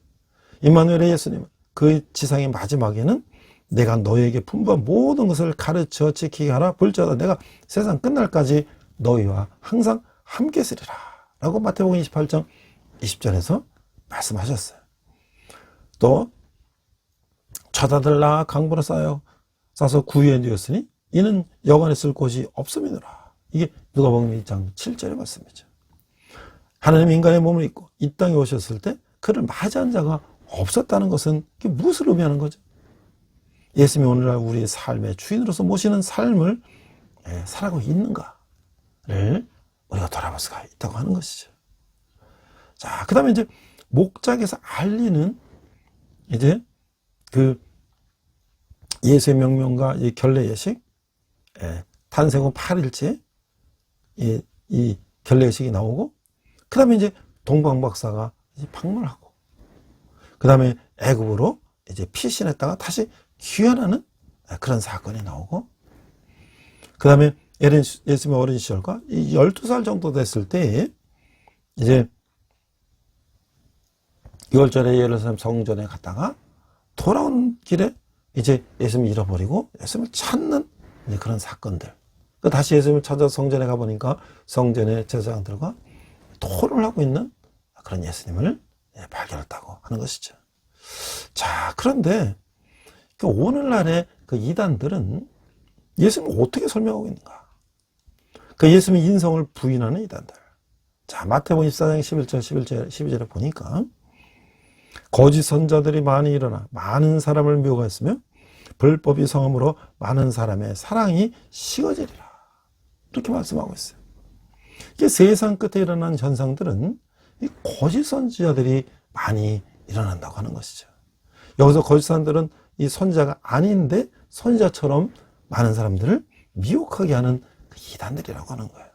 임마누엘의 예수님은 그 지상의 마지막에는 내가 너에게 분부한 모든 것을 가르쳐 지키게 하라. 볼지어다 내가 세상 끝날까지 너희와 항상 함께 있으리라 라고 마태복음 28장 20절에서 말씀하셨어요. 또 처자들 강보로 싸서 구유에 누웠으니 이는 여관에 쓸 곳이 없음이노라. 이게 누가복음 1장 7절의 말씀이죠. 하나님 인간의 몸을 입고 이 땅에 오셨을 때 그를 맞이한 자가 없었다는 것은 그게 무엇을 의미하는 거죠? 예수님이 오늘날 우리의 삶의 주인으로서 모시는 삶을 살아가고 있는가를 우리가 돌아볼 수가 있다고 하는 것이죠. 자, 그 다음에 이제 목장에서 알리는 이제 그 예수의 명령과 이 결례 예식, 탄생 후 8일째 이 결례 예식이 나오고, 그 다음에 이제 동방박사가 이제 방문하고, 그 다음에 애굽으로 이제 피신했다가 다시 귀환하는 그런 사건이 나오고, 그 다음에 예수님의 어린 시절과 12살 정도 됐을 때 이제 6월절에 예루살렘 성전에 갔다가 돌아오는 길에 이제 예수님을 잃어버리고 예수님을 찾는 그런 사건들. 다시 예수님을 찾아 성전에 가보니까 성전의 제사장들과 토론을 하고 있는 그런 예수님을 발견했다고 하는 것이죠. 자, 그런데 오늘날의 그 이단들은 예수님을 어떻게 설명하고 있는가? 그 예수님의 인성을 부인하는 이단들. 자, 마태복음 24장 11절, 12절에 보니까 거짓 선자들이 많이 일어나 많은 사람을 미혹하였으며 불법이 성함으로 많은 사람의 사랑이 식어지리라. 이렇게 말씀하고 있어요. 이게 세상 끝에 일어난 현상들은 이 거짓 선지자들이 많이 일어난다고 하는 것이죠. 여기서 거짓 선자들은 이 선지자가 아닌데 선지자처럼 많은 사람들을 미혹하게 하는 그 이단들이라고 하는 거예요.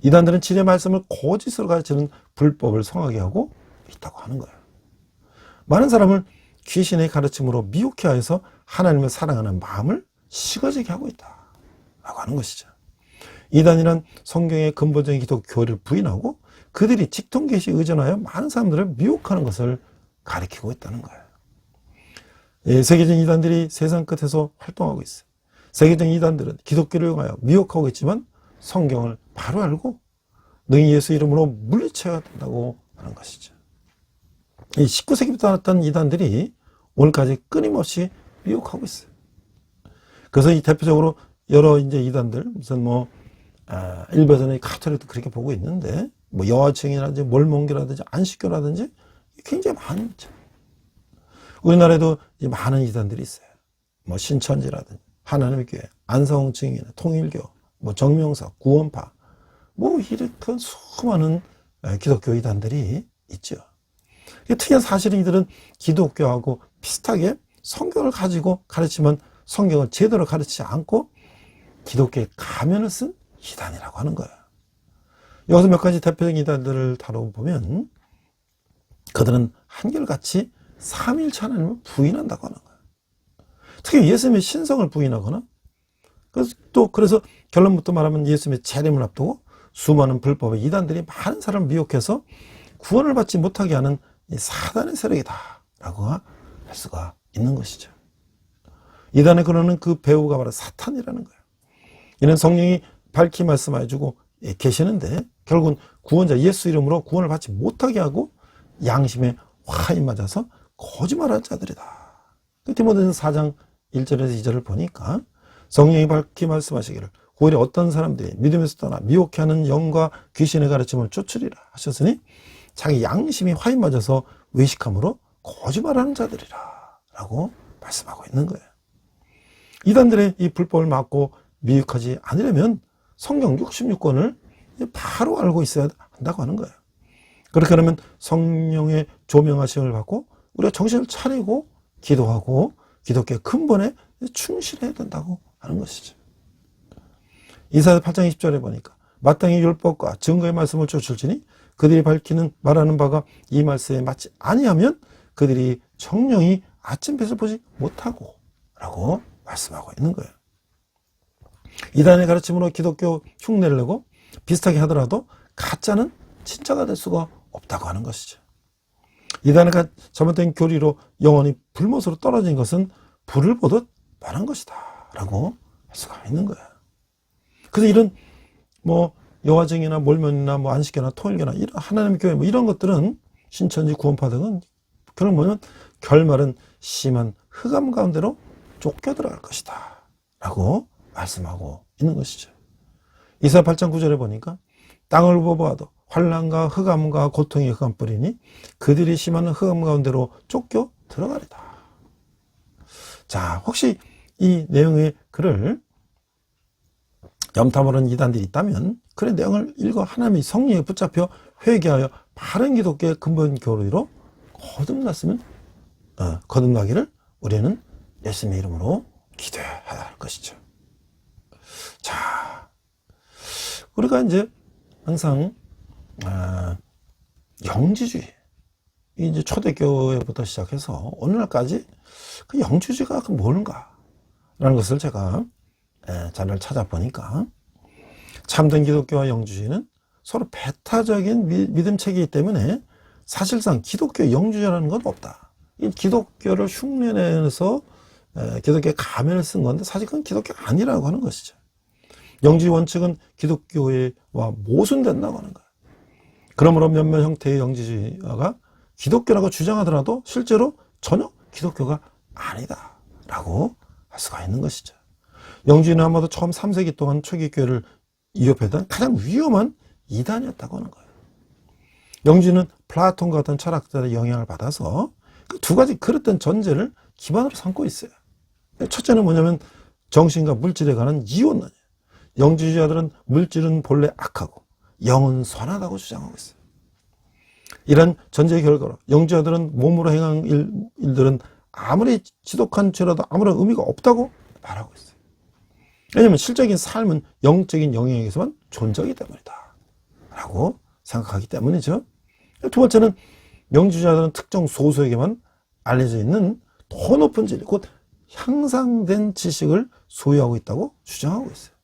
이단들은 진리의 말씀을 거짓으로 가르치는 불법을 성하게 하고 있다고 하는 거예요. 많은 사람을 귀신의 가르침으로 미혹해 해서 하나님을 사랑하는 마음을 식어지게 하고 있다라고 하는 것이죠. 이단이란 성경의 근본적인 기독 교리를 부인하고 그들이 직통계시에 의존하여 많은 사람들을 미혹하는 것을 가리키고 있다는 거예요. 세계적인 이단들이 세상 끝에서 활동하고 있어요. 세계적인 이단들은 기독교를 이용하여 미혹하고 있지만 성경을 바로 알고 너희 예수 이름으로 물리쳐야 된다고 하는 것이죠. 이 19세기부터 나왔던 이단들이 오늘까지 끊임없이 미혹하고 있어요. 그래서 이 대표적으로 여러 이제 이단들, 무슨 일베전의 카톨릭도 그렇게 보고 있는데, 여하층이라든지 몰몬교라든지 안식교라든지 굉장히 많죠. 우리나라에도 많은 이단들이 있어요. 신천지라든지 하나님의 교회, 안성증인, 통일교, 정명사, 구원파, 이렇게 수많은 기독교 이단들이 있죠. 특이한 사실은 이들은 기독교하고 비슷하게 성경을 가지고 가르치면 성경을 제대로 가르치지 않고 기독교의 가면을 쓴 이단이라고 하는 거예요. 여기서 몇 가지 대표적인 이단들을 다뤄보면 그들은 한결같이 삼위일체 하나님을 부인한다고 하는 거예요. 특히 예수님의 신성을 부인하거나 그래서 결론부터 말하면 예수님의 재림을 앞두고 수많은 불법의 이단들이 많은 사람을 미혹해서 구원을 받지 못하게 하는 이 사단의 세력이다라고 할 수가 있는 것이죠. 이단에 그러는 그 배우가 바로 사탄이라는 거예요. 이는 성령이 밝히 말씀해주고 계시는데 결국은 구원자 예수 이름으로 구원을 받지 못하게 하고 양심에 화이 맞아서 거짓말하는 자들이다. 디모데전서 4장 1절에서 2절을 보니까 성령이 밝히 말씀하시기를 오히려 어떤 사람들이 믿음에서 떠나 미혹해하는 영과 귀신의 가르침을 쫓으리라 하셨으니 자기 양심이 화이 맞아서 외식함으로 거짓말하는 자들이라 라고 말씀하고 있는 거예요. 이단들의 이 불법을 막고 미혹하지 않으려면 성경 66권을 바로 알고 있어야 한다고 하는 거예요. 그렇게 하면 성령의 조명하심을 받고 우리가 정신을 차리고 기도하고 기독교의 근본에 충실해야 된다고 하는 것이죠. 이사야 8장 20절에 보니까 마땅히 율법과 증거의 말씀을 쫓을지니 그들이 밝히는 말하는 바가 이 말씀에 맞지 아니하면 그들이 정령이 아침빛을 보지 못하고 라고 말씀하고 있는 거예요. 이단의 가르침으로 기독교 흉내를 내고 비슷하게 하더라도 가짜는 진짜가 될 수가 없다고 하는 것이죠. 이단의 잘못된 교리로 영혼이 불못으로 떨어진 것은 불을 보듯 뻔한 것이다 라고 할 수가 있는 거예요. 그래서 이런 여화증이나 몰면이나 안식교나 통일교나 이런 하나님의 교회 이런 것들은 신천지 구원파 등은 그런 뭐냐면 결말은 심한 흑암 가운데로 쫓겨 들어갈 것이다 라고 말씀하고 있는 것이죠. 이사야 8장 9절에 보니까 땅을 보아도 환난과 흑암과 고통의 흑암 뿌리니 그들이 심한 흑암 가운데로 쫓겨 들어가리다. 자, 혹시 이 내용의 글을 염탐하는 이단들이 있다면 그런 내용을 읽어 하나님의 성령에 붙잡혀 회개하여 바른 기독교의 근본 교리로 거듭나기를 우리는 예수님의 이름으로 기도해야 할 것이죠. 자, 우리가 이제 항상 영지주의, 이제 초대교회부터 시작해서 오늘날까지 그 영지주의가 뭔가 라는 것을 제가 자료를 찾아보니까 참된 기독교와 영지주의는 서로 배타적인 믿음체계이기 때문에 사실상 기독교 영지주의라는 건 없다. 이 기독교를 흉내내서 기독교의 가면을 쓴 건데 사실 그건 기독교가 아니라고 하는 것이죠. 영지주의 원칙은 기독교와 모순된다고 하는 거예요. 그러므로 몇몇 형태의 영지주의가 기독교라고 주장하더라도 실제로 전혀 기독교가 아니다라고 할 수가 있는 것이죠. 영지주의는 아마도 처음 3세기 동안 초기 교회를 위협했던 가장 위험한 이단이었다고 하는 거예요. 영지주의는 플라톤과 같은 철학자의 영향을 받아서 그 두 가지 그릇된 전제를 기반으로 삼고 있어요. 첫째는 뭐냐면 정신과 물질에 관한 이원론이에요. 영지주의자들은 물질은 본래 악하고 영은 선하다고 주장하고 있어요. 이런 전제의 결과로 영지주의자들은 몸으로 행한 일들은 아무리 지독한 죄라도 아무런 의미가 없다고 말하고 있어요. 왜냐하면 실적인 삶은 영적인 영역에서만 존재하기 때문이다 라고 생각하기 때문이죠. 두 번째는 영지주의자들은 특정 소수에게만 알려져 있는 더 높은 진리, 곧 향상된 지식을 소유하고 있다고 주장하고 있어요.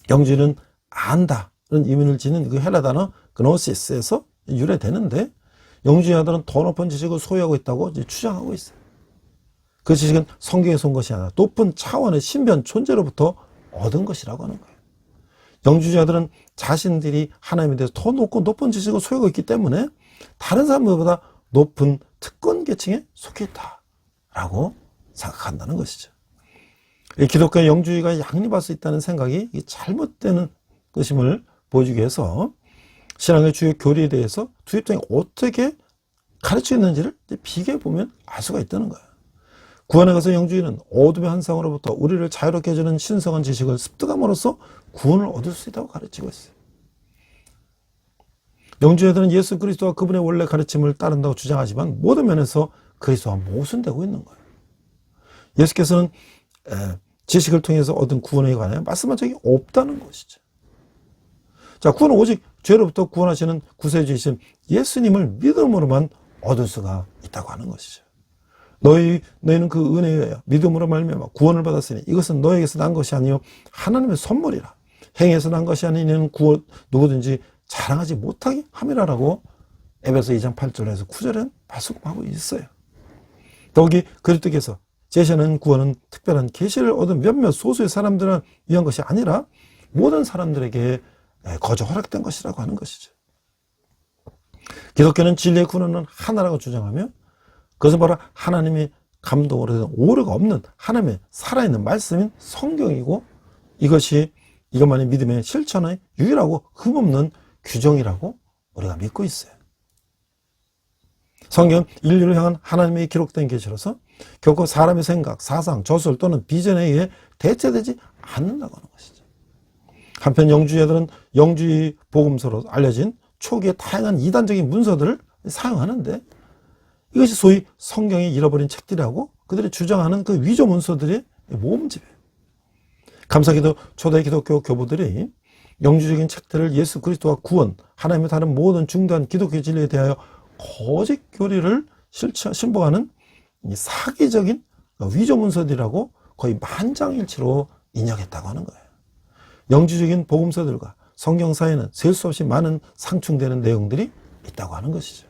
영지주의는 안다는 의미를 지닌 그 헬라 단어 그노시스에서 유래되는데 영지주의자들은 더 높은 지식을 소유하고 있다고 이제 주장하고 있어요. 그 지식은 성경에서 온 것이 아니라 높은 차원의 신비한 존재로부터 얻은 것이라고 하는 거예요. 영지주의자들은 자신들이 하나님에 대해서 더 높은 지식을 소유하고 있기 때문에 다른 사람들보다 높은 특권 계층에 속해 있다라고 생각한다는 것이죠. 기독교 영주의가 양립할 수 있다는 생각이 잘못되는 것임을 보여주기 위해서 신앙의 주요 교리에 대해서 두 입장이 어떻게 가르쳐 있는지를 비교해 보면 알 수가 있다는 거예요. 구원에 가서 영주의는 어둠의 한상으로부터 우리를 자유롭게 해주는 신성한 지식을 습득함으로써 구원을 얻을 수 있다고 가르치고 있어요. 영주의들은 예수 그리스도와 그분의 원래 가르침을 따른다고 주장하지만 모든 면에서 그리스도와 모순되고 있는 거예요. 예수께서는 지식을 통해서 얻은 구원에 관하여 말씀한 적이 없다는 것이죠. 자, 구원은 오직 죄로부터 구원하시는 구세주이신 예수님을 믿음으로만 얻을 수가 있다고 하는 것이죠. 너희는 그 은혜에 의하여 믿음으로 말미암아 구원을 받았으니 이것은 너에게서 난 것이 아니요 하나님의 선물이라. 행해서 난 것이 아니니 구원 누구든지 자랑하지 못하게 함이라라고 에베소 2장 8절에서 9절에 말씀하고 있어요. 더욱이 그리스도께서 제시하는 구원은 특별한 계시를 얻은 몇몇 소수의 사람들을 위한 것이 아니라 모든 사람들에게 거저 허락된 것이라고 하는 것이죠. 기독교는 진리의 구원은 하나라고 주장하며 그것은 바로 하나님이 감동으로 된 오류가 없는 하나님의 살아있는 말씀인 성경이고 이것만이 믿음의 실천의 유일하고 흠없는 규정이라고 우리가 믿고 있어요. 성경은 인류를 향한 하나님의 기록된 계시로서 결코 사람의 생각, 사상, 저술 또는 비전에 의해 대체되지 않는다고 하는 것이죠. 한편 영주의자들은 영주의 복음서로 알려진 초기의 다양한 이단적인 문서들을 사용하는데 이것이 소위 성경이 잃어버린 책들이라고 그들이 주장하는 그 위조 문서들의 모음집이에요. 감사하게도 초대 기독교 교부들이 영주적인 책들을 예수 그리스도와 구원, 하나님의 다른 모든 중대한 기독교 진리에 대하여 거짓 교리를 신봉하는 사기적인 위조 문서들이라고 거의 만장일치로 인용했다고 하는 거예요. 영주적인 복음서들과 성경사에는 셀 수 없이 많은 상충되는 내용들이 있다고 하는 것이죠.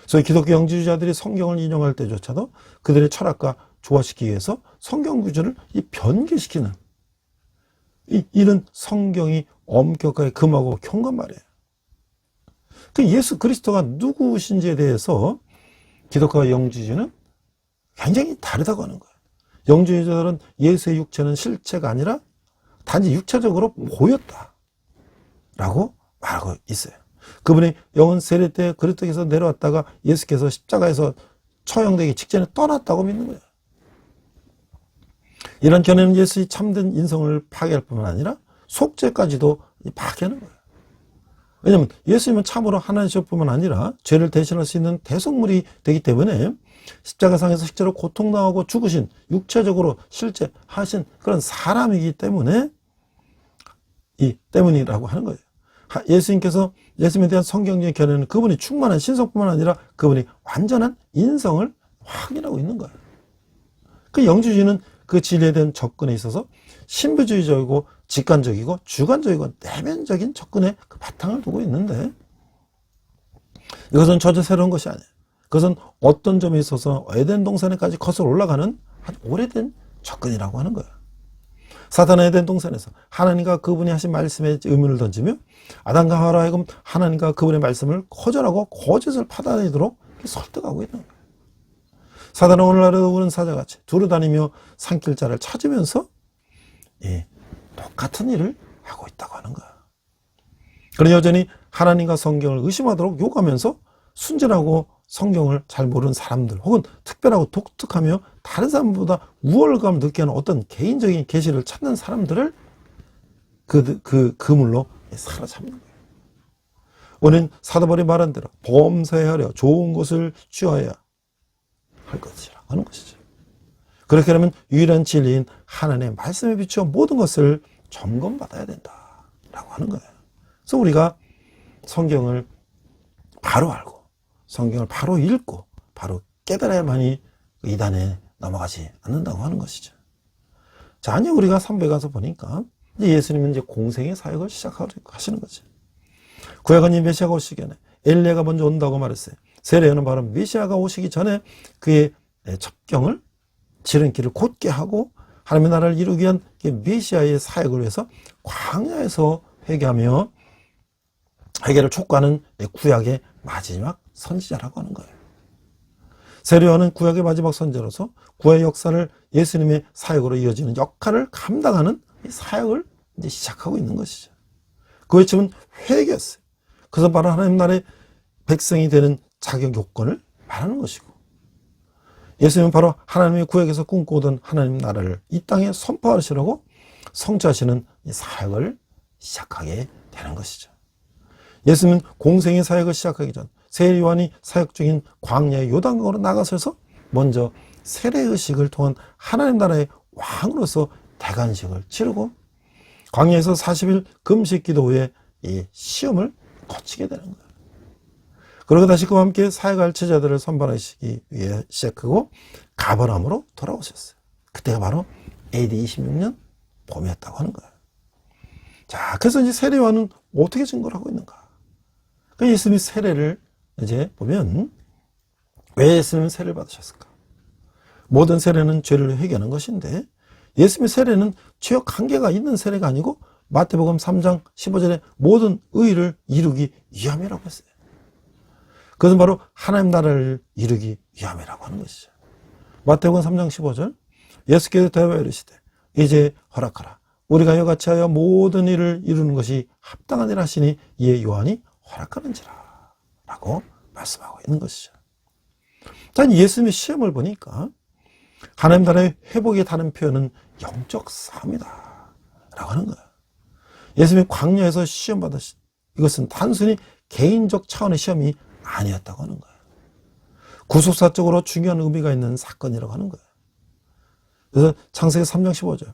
그래서 기독교 영주주의자들이 성경을 인용할 때조차도 그들의 철학과 조화시키기 위해서 성경 구절을 변개시키는 이런 성경이 엄격하게 금하고 경건 말이에요. 그 예수 그리스도가 누구신지에 대해서 기독교와 영주주의는 굉장히 다르다고 하는 거예요. 영주주의자들은 예수의 육체는 실체가 아니라 단지 육체적으로 보였다라고 말하고 있어요. 그분이 영은 세례 때 그리스도께서 내려왔다가 예수께서 십자가에서 처형되기 직전에 떠났다고 믿는 거예요. 이런 견해는 예수의 참된 인성을 파괴할 뿐만 아니라 속죄까지도 파괴하는 거예요. 왜냐하면 예수님은 참으로 하나님이실 뿐만 아니라 죄를 대신할 수 있는 대속물이 되기 때문에 십자가상에서 실제로 고통당하고 죽으신, 육체적으로 실제 하신 그런 사람이기 때문에 이 때문이라고 하는 거예요. 예수님께서 예수님에 대한 성경적인 견해는 그분이 충만한 신성뿐만 아니라 그분이 완전한 인성을 확인하고 있는 거예요. 그 영주주의는 그 진리에 대한 접근에 있어서 신부주의적이고 직관적이고 주관적이고 내면적인 접근에 그 바탕을 두고 있는데, 이것은 전혀 새로운 것이 아니에요. 그것은 어떤 점에 있어서 에덴 동산에까지 거슬러 올라가는 아주 오래된 접근이라고 하는 거예요. 사탄은 에덴 동산에서 하나님과 그분이 하신 말씀에 의문을 던지며 아담과 하와로 하여금 하나님과 그분의 말씀을 거절하고 거짓을 받아들이도록 설득하고 있는 거예요. 사단은 오늘날에도 우는 사자같이 두루다니며 산길자를 찾으면서 똑같은 일을 하고 있다고 하는 거야. 그러나 여전히 하나님과 성경을 의심하도록 요구하면서 순진하고 성경을 잘 모르는 사람들, 혹은 특별하고 독특하며 다른 사람보다 우월감을 느끼게 하는 어떤 개인적인 계시를 찾는 사람들을 그물로 사로잡는 거예요. 우리는 사도 바울이 말한 대로 범사하려 좋은 것을 취하여야 할 것이라고 하는 것이죠. 그렇게 하면 유일한 진리인 하나님의 말씀에 비추어 모든 것을 점검받아야 된다라고 하는 거예요. 그래서 우리가 성경을 바로 알고 성경을 바로 읽고 바로 깨달아야만이 이단에 넘어가지 않는다고 하는 것이죠. 자, 아니 우리가 3부에 가서 보니까 이제 예수님은 이제 공생의 사역을 시작하시는 거죠. 구약은 이 메시아가 오시기 전에 엘리야가 먼저 온다고 말했어요. 세례요한은 바로 메시아가 오시기 전에 그의 첩경을 지름길을 곧게 하고 하나님의 나라를 이루기 위한 메시아의 사역을 위해서 광야에서 회개하며 회개를 촉구하는 구약의 마지막 선지자라고 하는 거예요. 세례요한은 구약의 마지막 선지자로서 구약의 역사를 예수님의 사역으로 이어지는 역할을 감당하는 이 사역을 이제 시작하고 있는 것이죠. 그 외침은 회개였어요. 그래서 바로 하나님 나라의 백성이 되는 자격 요건을 말하는 것이고, 예수님은 바로 하나님의 구약에서 꿈꾸던 하나님 나라를 이 땅에 선포하시려고 성취하시는 이 사역을 시작하게 되는 것이죠. 예수님은 공생의 사역을 시작하기 전 세례 요한이 사역 중인 광야의 요단강으로 나가서서 먼저 세례의식을 통한 하나님 나라의 왕으로서 대관식을 치르고 광야에서 40일 금식 기도 후에 이 시험을 거치게 되는 거예요. 그리고 다시 그와 함께 사역할 제자들을 선발하시기 위해 시작하고 가버나움으로 돌아오셨어요. 그때가 바로 AD 26년 봄이었다고 하는 거예요. 자, 그래서 이제 세례 요한은 어떻게 증거를 하고 있는가? 그 예수님이 세례를 이제 보면 왜 예수님은 세례를 받으셨을까? 모든 세례는 죄를 회개하는 것인데 예수님의 세례는 죄와 관계가 있는 세례가 아니고 마태복음 3장 15절에 모든 의를 이루기 위함이라고 했어요. 그것은 바로 하나님 나라를 이루기 위함이라고 하는 것이죠. 마태복음 3장 15절 예수께서 대하여 이르시되 이제 허락하라. 우리가 이와 같이 하여 모든 일을 이루는 것이 합당한 일 하시니 이에 요한이 허락하는지라 라고 말씀하고 있는 것이죠. 자, 예수님의 시험을 보니까 하나님 나라의 회복의 다른 표현은 영적 싸움이다 라고 하는 거예요. 예수님이 광야에서 시험 받으신 이것은 단순히 개인적 차원의 시험이 아니었다고 하는 거예요. 구속사적으로 중요한 의미가 있는 사건이라고 하는 거예요. 그래서 창세기 3장 15절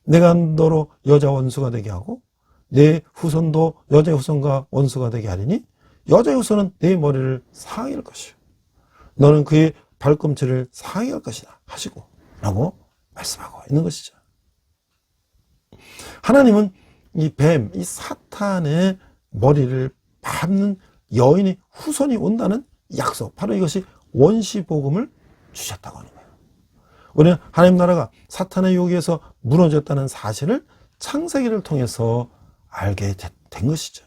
내가 너로 여자 원수가 되게 하고 내 후손도 여자의 후손과 원수가 되게 하리니 여자의 후손은 내 머리를 상하게 할 것이요 너는 그의 발꿈치를 상하게 할 것이다 하시고 라고 말씀하고 있는 것이죠. 하나님은 이 뱀, 이 사탄의 머리를 밟는 여인의 후손이 온다는 약속, 바로 이것이 원시복음을 주셨다고 하는 거예요. 우리는 하나님 나라가 사탄의 요기에서 무너졌다는 사실을 창세기를 통해서 알게 된 것이죠.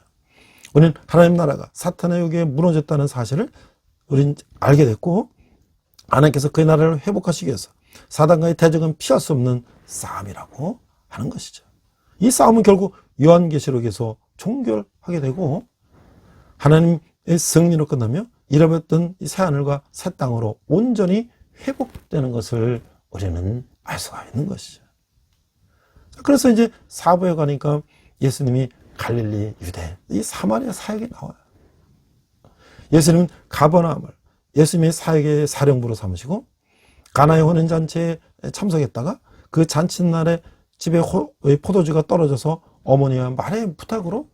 우리는 하나님 나라가 사탄의 요기에 무너졌다는 사실을 우리는 알게 됐고 하나님께서 그의 나라를 회복하시기 위해서 사단과의 대적은 피할 수 없는 싸움이라고 하는 것이죠. 이 싸움은 결국 요한계시록에서 종결하게 되고 하나님의 승리로 끝나며 잃어버렸던 이 새하늘과 새 땅으로 온전히 회복되는 것을 우리는 알 수가 있는 것이죠. 그래서 이제 사부에 가니까 예수님이 갈릴리, 유대, 이 사마리아 사역에 나와요. 예수님은 가버나움을 예수님의 사역의 사령부로 삼으시고 가나의 혼인잔치에 참석했다가 그 잔칫날에 집에 포도주가 떨어져서 어머니와 말의 부탁으로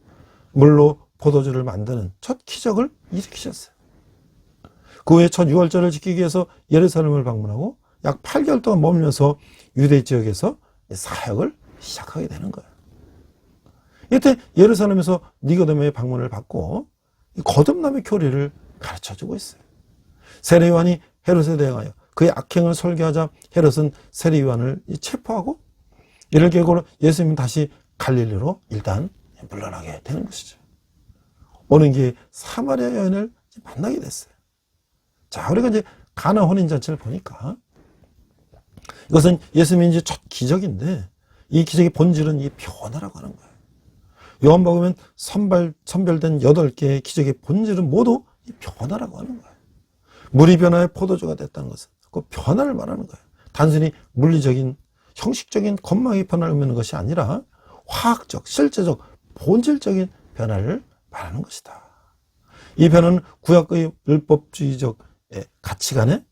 물로 포도주를 만드는 첫 기적을 일으키셨어요. 그 후에 첫 유월절을 지키기 위해서 예루살렘을 방문하고 약 8개월 동안 머물면서 유대 지역에서 사역을 시작하게 되는 거예요. 이때 예루살렘에서 니고데모의 방문을 받고 거듭남의 교리를 가르쳐주고 있어요. 세례 요한이 헤롯에 대하여 그의 악행을 설교하자 헤롯은 세례 요한을 체포하고 이를 계기로 예수님은 다시 갈릴리로 일단 물러나게 되는 것이죠. 오는 길에 사마리아 여인을 만나게 됐어요. 자, 우리가 이제 가나 혼인잔치를 보니까 이것은 예수님의 이제 첫 기적인데 이 기적의 본질은 이 변화라고 하는 거예요. 요한복음은 선별된 8개의 기적의 본질은 모두 이 변화라고 하는 거예요. 물이 변화해 포도주가 됐다는 것은 그 변화를 말하는 거예요. 단순히 물리적인 형식적인 건망의 변화를 의미하는 것이 아니라 화학적, 실제적, 본질적인 변화를 말하는 것이다. 이 변화는 구약의 율법주의적 가치관에서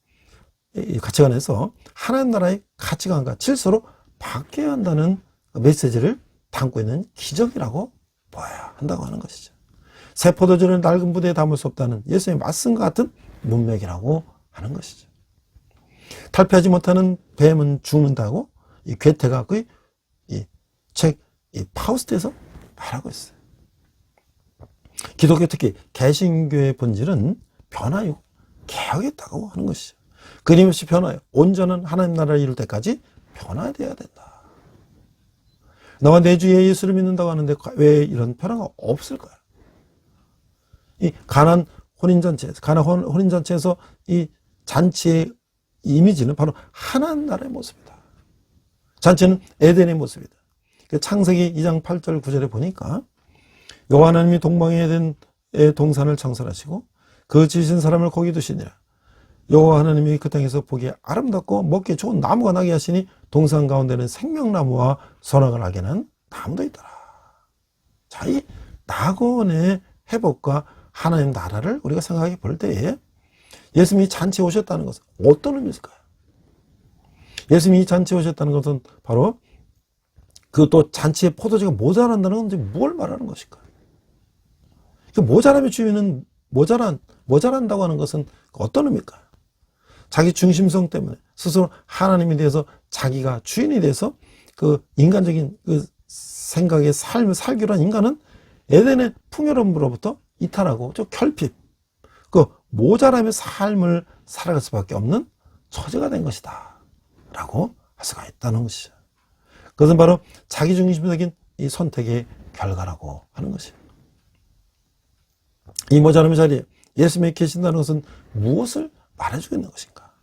하나님 나라의 가치관과 질서로 바뀌어야 한다는 메시지를 담고 있는 기적이라고 보아야 한다고 하는 것이죠. 새 포도주를 낡은 부대에 담을 수 없다는 예수님의 말씀과 같은 문맥이라고 하는 것이죠. 탈피하지 못하는 뱀은 죽는다고 이 괴테가 그 이 파우스트에서 말하고 있어요. 기독교 특히 개신교의 본질은 변화요, 개혁했다고 하는 것이죠. 끊임없이 변화요, 온전한 하나님 나라를 이룰 때까지 변화되어야 된다. 너가 내 주에 예수를 믿는다고 하는데 왜 이런 변화가 없을까요? 이 가나 혼인잔치에서 이 잔치의 이미지는 바로 하나님 나라의 모습이다. 잔치는 에덴의 모습이다. 창세기 2장 8절 9절에 보니까 여호와 하나님이 동방에 에덴의 동산을 창설하시고 그 지으신 사람을 거기 두시니라. 여호와 하나님이 그 땅에서 보기에 아름답고 먹기에 좋은 나무가 나게 하시니 동산 가운데는 생명나무와 선악을 알게 하는 나무도 있더라. 자, 이 낙원의 회복과 하나님 나라를 우리가 생각해 볼 때에 예수님이 잔치에 오셨다는 것은 어떤 의미일까요? 예수님이 이 잔치에 오셨다는 것은 바로 그 또 잔치에 포도주가 모자란다는 건 뭘 말하는 것일까요? 그 모자람의 주인은 모자란다고 하는 것은 어떤 의미일까요? 자기 중심성 때문에 스스로 하나님에 대해서 자기가 주인이 돼서 그 인간적인 그 생각의 삶을 살기로 한 인간은 에덴의 풍요로움으로부터 이탈하고 저 결핍, 그 모자람의 삶을 살아갈 수밖에 없는 처지가 된 것이다 라고 할 수가 있다는 것이죠. 그것은 바로 자기중심적인 이 선택의 결과라고 하는 것이에요. 이 모자람의 자리에 예수님이 계신다는 것은 무엇을 말해주고 있는 것인가?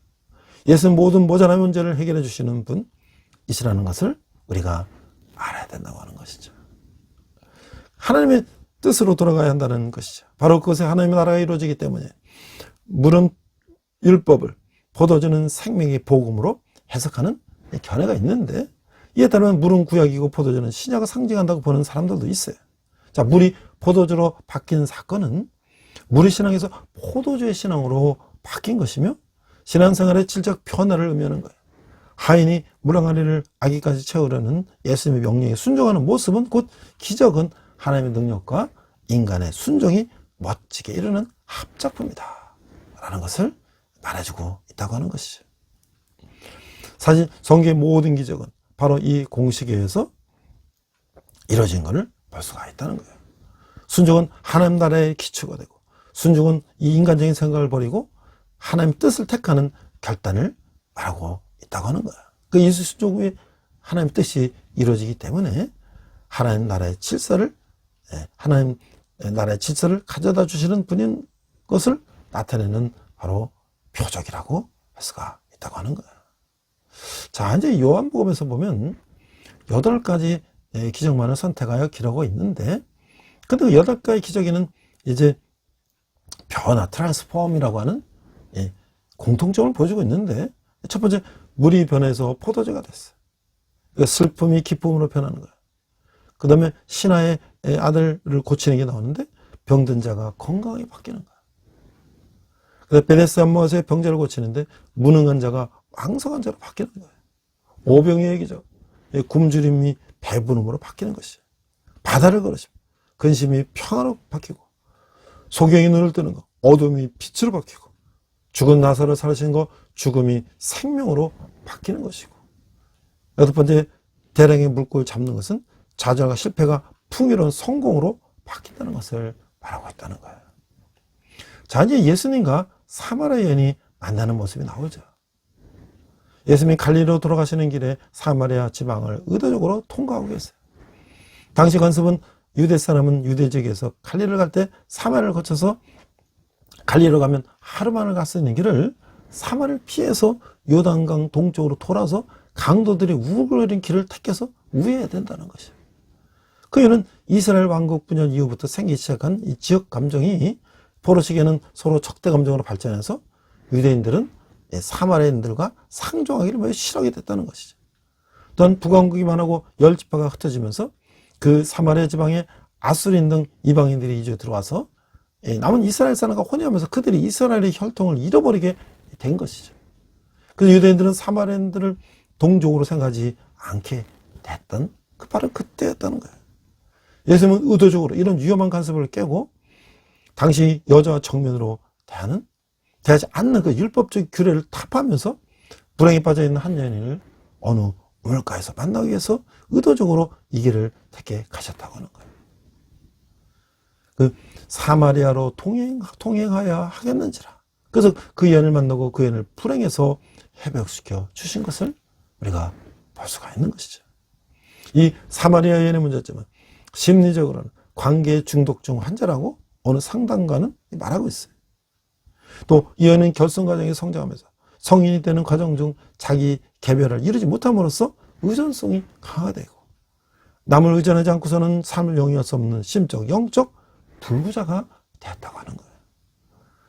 예수는 모든 모자람의 문제를 해결해 주시는 분이시라는 것을 우리가 알아야 된다고 하는 것이죠. 하나님의 뜻으로 돌아가야 한다는 것이죠. 바로 그것에 하나님의 나라가 이루어지기 때문에 물은 율법을, 포도주는 생명의 복음으로 해석하는 견해가 있는데 이에 따르면 물은 구약이고 포도주는 신약을 상징한다고 보는 사람들도 있어요. 자, 물이 포도주로 바뀐 사건은 물의 신앙에서 포도주의 신앙으로 바뀐 것이며 신앙생활의 질적 변화를 의미하는 거예요. 하인이 물 항아리를 아기까지 채우려는 예수님의 명령에 순종하는 모습은 곧 기적은 하나님의 능력과 인간의 순종이 멋지게 이루는 합작품이다 라는 것을 말해주고 있다고 하는 것이죠. 사실 성경의 모든 기적은 바로 이 공식에 의해서 이루어진 것을 볼 수가 있다는 거예요. 순종은 하나님 나라의 기초가 되고 순종은 이 인간적인 생각을 버리고 하나님 뜻을 택하는 결단을 말하고 있다고 하는 거예요. 그 예수 순종 후에 하나님 뜻이 이루어지기 때문에 하나님 나라의 질서를 가져다 주시는 분인 것을 나타내는 바로 표적이라고 할 수가 있다고 하는 거예요. 자, 이제 요한복음에서 보면 8가지 기적만을 선택하여 기록하고 있는데 근데 그 8가지 기저귀는 이제 변화, 트랜스폼이라고 하는 공통점을 보여주고 있는데, 첫 번째, 물이 변해서 포도주가 됐어요. 그러니까 슬픔이 기쁨으로 변하는 거예요. 그 다음에 신하의 아들을 고치는 게 나오는데, 병든 자가 건강하게 바뀌는 거예요. 그 다음에 베데스다 못의 병자를 고치는데, 무능한 자가 왕성한 자로 바뀌는 거예요. 오병이의 기적, 굶주림이 배부름으로 바뀌는 것이에요. 바다를 걸으시면 근심이 평화로 바뀌고, 소경이 눈을 뜨는 거, 어둠이 빛으로 바뀌고, 죽은 나사를 살리신 거, 죽음이 생명으로 바뀌는 것이고, 8번째, 대량의 물고기를 잡는 것은 좌절과 실패가 풍요로운 성공으로 바뀐다는 것을 말하고 있다는 거예요. 자, 이제 예수님과 사마리아 여인이 만나는 모습이 나오죠. 예수님이 갈릴리로 돌아가시는 길에 사마리아 지방을 의도적으로 통과하고 계세요. 당시 관습은 유대 사람은 유대 지역에서 갈릴리를 갈 때 사마리아를 거쳐서 갈릴리로 가면 하루만을 갈 수 있는 길을 사마리아를 피해서 요단강 동쪽으로 돌아서 강도들이 우글거리는 길을 택해서 우회해야 된다는 것이에요. 그 이유는 이스라엘 왕국 분열 이후부터 생기기 시작한 이 지역 감정이 포로시기에는 서로 적대 감정으로 발전해서 유대인들은 사마리아인들과 상종하기를 매우 싫어하게 됐다는 것이죠. 또한 북왕국이 많고 10지파가 흩어지면서 그 사마리아 지방에 아수리인 등 이방인들이 이주해 들어와서 남은 이스라엘 사람과 혼인하면서 그들이 이스라엘의 혈통을 잃어버리게 된 것이죠. 그래서 유대인들은 사마리아인들을 동족으로 생각하지 않게 됐던 바로 그때였다는 거예요. 예수님은 의도적으로 이런 위험한 관습을 깨고 당시 여자와 정면으로 대하지 않는 그 율법적 규례를 타파하면서 불행에 빠져있는 한 여인을 어느 우물가에서 만나기 위해서 의도적으로 이 길을 택해 가셨다고 하는 거예요. 그 사마리아로 통행하여 하겠는지라. 그래서 그 여인을 만나고 그 여인을 불행에서 해백시켜 주신 것을 우리가 볼 수가 있는 것이죠. 이 사마리아 여인의 문제점은 심리적으로는 관계 중독증 환자라고 어느 상담가는 말하고 있어요. 또 이 여인은 결손 과정에 성장하면서 성인이 되는 과정 중 자기 개별을 이루지 못함으로써 의존성이 강화되고 남을 의존하지 않고서는 삶을 영위할 수 없는 심적, 영적 불구자가 됐다고 하는 거예요.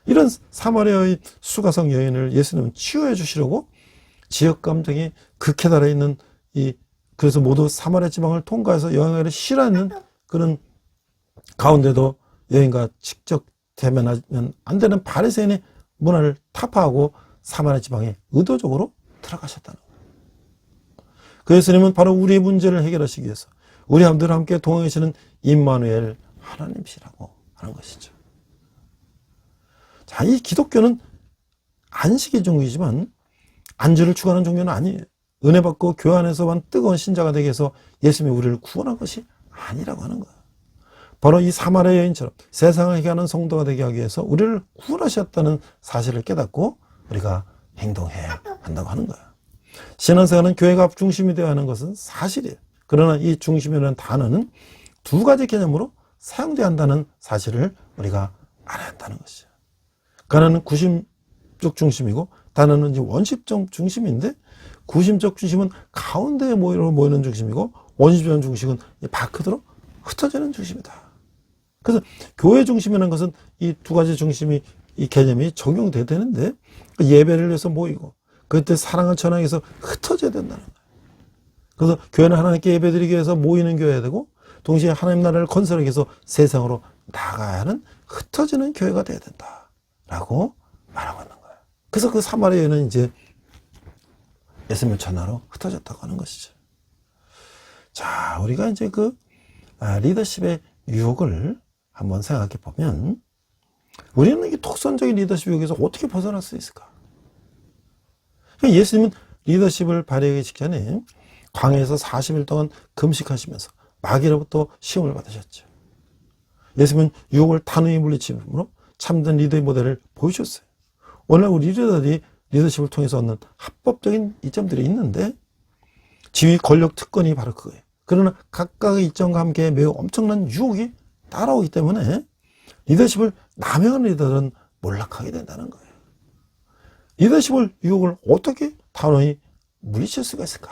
이런 사마리아의 수가성 여인을 예수님은 치유해 주시려고 지역 감정이 극에 달해 있는 그래서 모두 사마리아 지방을 통과해서 여행하기를 싫어하는 그런 가운데도 여인과 직접 대면하면 안 되는 바리새인의 문화를 타파하고 사마리아 지방에 의도적으로 들어가셨다는 거예요. 그 예수님은 바로 우리의 문제를 해결하시기 위해서 우리 함들과 함께 동행하시는 임마누엘 하나님이시라고 하는 것이죠. 자, 이 기독교는 안식의 종교이지만 안주를 추구하는 종교는 아니에요. 은혜 받고 교회 안에서만 뜨거운 신자가 되기 위해서 예수님이 우리를 구원한 것이 아니라고 하는 거예요. 바로 이 사마리아 여인처럼 세상을 해결하는 성도가 되게 하기 위해서 우리를 구원하셨다는 사실을 깨닫고 우리가 행동해야 한다고 하는 거예요. 신앙생활은 교회가 중심이 되어야 하는 것은 사실이에요. 그러나 이 중심이라는 단어는 두 가지 개념으로 사용되어야 한다는 사실을 우리가 알아야 한다는 것이죠. 하나는 구심적 중심이고 단어는 이제 원심적 중심인데 구심적 중심은 가운데에 모이는 중심이고 원심적 중심은 바깥으로 흩어지는 중심이다. 그래서 교회 중심이라는 것은 이 두 가지 중심이 이 개념이 적용돼야 되는데 예배를 위해서 모이고 그때 사랑을 전하기 위해서 흩어져야 된다는 거예요. 그래서 교회는 하나님께 예배드리기 위해서 모이는 교회가 되고 동시에 하나님 나라를 건설하기 위해서 세상으로 나가야 하는 흩어지는 교회가 돼야 된다라고 말하고 있는 거예요. 그래서 그 사마리아는 이제 예수님을 전하러 흩어졌다고 하는 것이죠. 자, 우리가 이제 그 리더십의 유혹을 한번 생각해 보면 우리는 이 독선적인 리더십 유혹에서 어떻게 벗어날 수 있을까? 예수님은 리더십을 발휘하기 직전에 광야에서 40일 동안 금식하시면서 마귀로부터 시험을 받으셨죠. 예수님은 유혹을 단호히 물리치므로 참된 리더의 모델을 보여주셨어요. 오늘 우리 리더들이 리더십을 통해서 얻는 합법적인 이점들이 있는데 지위, 권력, 특권이 바로 그거예요. 그러나 각각의 이점과 함께 매우 엄청난 유혹이 따라오기 때문에 리더십을 남용하는 리더들은 몰락하게 된다는 거예요. 리더십을 유혹을 어떻게 단호히 물리칠 수가 있을까?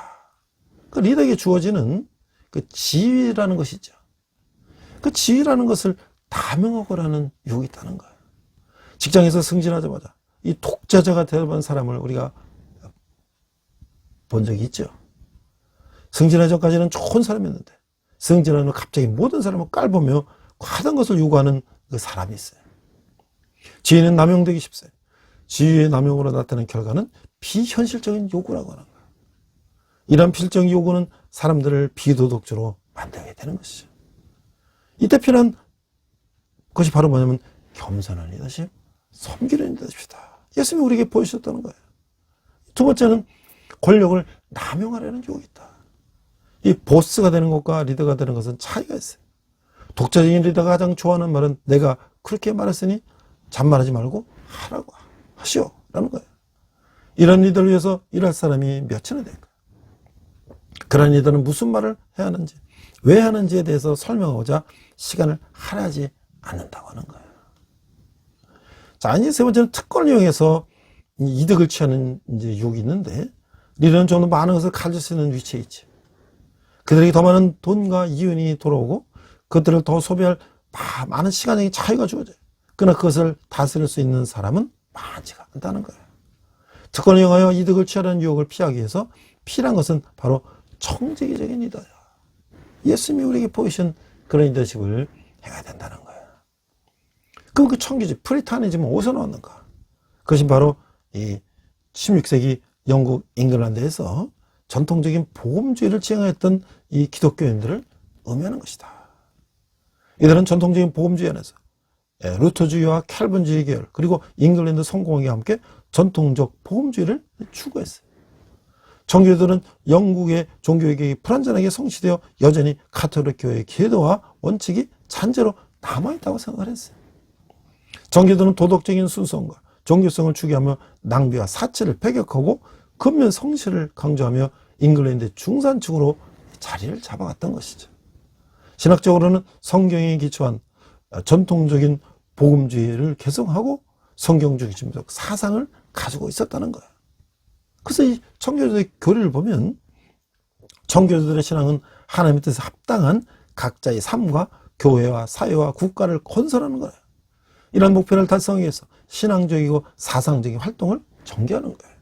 그 리더에게 주어지는 그 지위라는 것이 있죠. 그 지위라는 것을 남용하고라는 유혹이 있다는 거예요. 직장에서 승진하자마자 이 독자자가 되어본 사람을 우리가 본 적이 있죠. 승진하기 전까지는 좋은 사람이었는데 승진하면 갑자기 모든 사람을 깔보며 과한 것을 요구하는 그 사람이 있어요. 지위는 남용되기 쉽어요. 지위의 남용으로 나타나는 결과는 비현실적인 요구라고 하는 거예요. 이런 필적 요구는 사람들을 비도덕적으로 만들게 되는 것이죠. 이때 필요한 것이 바로 뭐냐면 겸손한 리더십, 섬기는 리더십이다. 예수님이 우리에게 보여주셨다는 거예요. 두 번째는 권력을 남용하려는 유혹이 있다. 이 보스가 되는 것과 리더가 되는 것은 차이가 있어요. 독자적인 리더가 가장 좋아하는 말은 내가 그렇게 말했으니 잔말하지 말고 하라고 하시오 라는 거예요. 이런 리더를 위해서 일할 사람이 몇이나 될까요? 그런 리더는 무슨 말을 해야 하는지, 왜 하는지에 대해서 설명하고자 시간을 할애하지 않는다고 하는 거예요. 자, 이제 세 번째는 특권을 이용해서 이득을 취하는 이제 유혹이 있는데, 리더는 좀 더 많은 것을 가질 수 있는 위치에 있지. 그들에게 더 많은 돈과 이윤이 돌아오고, 그들을 더 소비할 많은 시간적인 차이가 주어져요. 그러나 그것을 다스릴 수 있는 사람은 많지가 않다는 거예요. 특권을 이용하여 이득을 취하려는 유혹을 피하기 위해서 필요한 것은 바로 청지기적인 리더야. 예수님이 우리에게 보이신 그런 리더십을 해야 된다는 거예요. 그럼 그 청기적, 프리타니즘은 어디서 나왔는가? 그것이 바로 이 16세기 영국 잉글랜드에서 전통적인 복음주의를 지향했던 이 기독교인들을 의미하는 것이다. 이들은 전통적인 복음주의 안에서 루터주의와 캘빈주의 계열 그리고 잉글랜드 성공회와 함께 전통적 복음주의를 추구했어요. 정교회들은 영국의 종교개혁이 불완전하게 성취되어 여전히 가톨릭 교회의 계도와 원칙이 잔재로 남아있다고 생각을 했어요. 정교회들은 도덕적인 순수성과 종교성을 추구하며 낭비와 사치를 배격하고 근면 성실을 강조하며 잉글랜드의 중산층으로 자리를 잡아갔던 것이죠. 신학적으로는 성경에 기초한 전통적인 복음주의를 개성하고 성경주의적 사상을 가지고 있었다는 거예요. 그래서 이 청교도의 교리를 보면 청교도들의 신앙은 하나님의 뜻에 합당한 각자의 삶과 교회와 사회와 국가를 건설하는 거예요. 이런 목표를 달성하기 위해서 신앙적이고 사상적인 활동을 전개하는 거예요.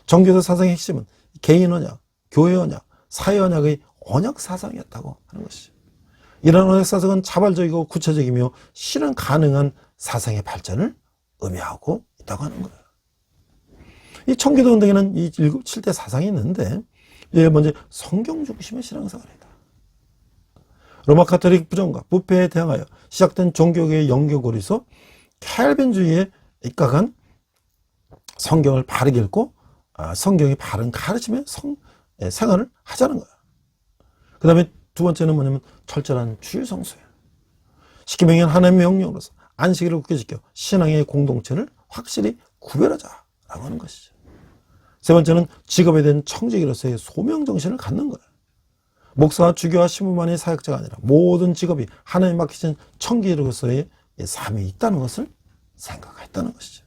청교도 사상의 핵심은 개인 언약, 교회 언약, 사회 언약의 언약 사상이었다고 하는 것이죠. 이런 언약 사상은 자발적이고 구체적이며 실현 가능한 사상의 발전을 의미하고 있다고 하는 거예요. 이 청교도 운동에는 이 7대 사상이 있는데, 먼저 성경 중심의 신앙생활이다. 로마 가톨릭 부정과 부패에 대항하여 시작된 종교계의 연결고리에서 캘빈주의에 입각한 성경을 바르게 읽고 성경의 바른 가르침의 생활을 하자는 거예요. 그 다음에 두 번째는 뭐냐면 철저한 주일성수예요. 십계명은 하나님의 명령으로서 안식일을 굳게 지켜 신앙의 공동체를 확실히 구별하자라고 하는 것이죠. 세 번째는 직업에 대한 청지기로서의 소명정신을 갖는 거예요. 목사와 주교와 신부만이 사역자가 아니라 모든 직업이 하나님 맡기신 청지기로서의 삶이 있다는 것을 생각했다는 것이죠.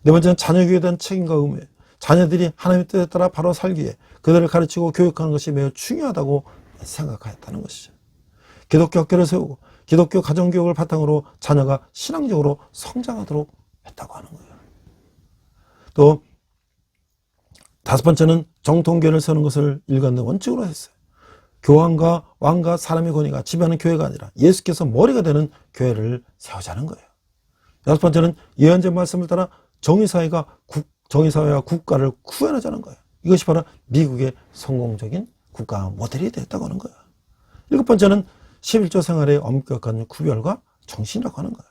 네 번째는 자녀교육에 대한 책임과 의무예요. 자녀들이 하나님의 뜻에 따라 바로 살기 위해 그들을 가르치고 교육하는 것이 매우 중요하다고 생각했다는 것이죠. 기독교 학교를 세우고 기독교 가정교육을 바탕으로 자녀가 신앙적으로 성장하도록 했다고 하는 거예요. 또 다섯 번째는 정통교회를 세우는 것을 일관된 원칙으로 했어요. 교황과 왕과 사람의 권위가 지배하는 교회가 아니라 예수께서 머리가 되는 교회를 세우자는 거예요. 여섯 번째는 예언자 말씀을 따라 정의사회와 국가를 구현하자는 거예요. 이것이 바로 미국의 성공적인 국가 모델이 됐다고 하는 거예요. 일곱 번째는 11조 생활의 엄격한 구별과 정신이라고 하는 거예요.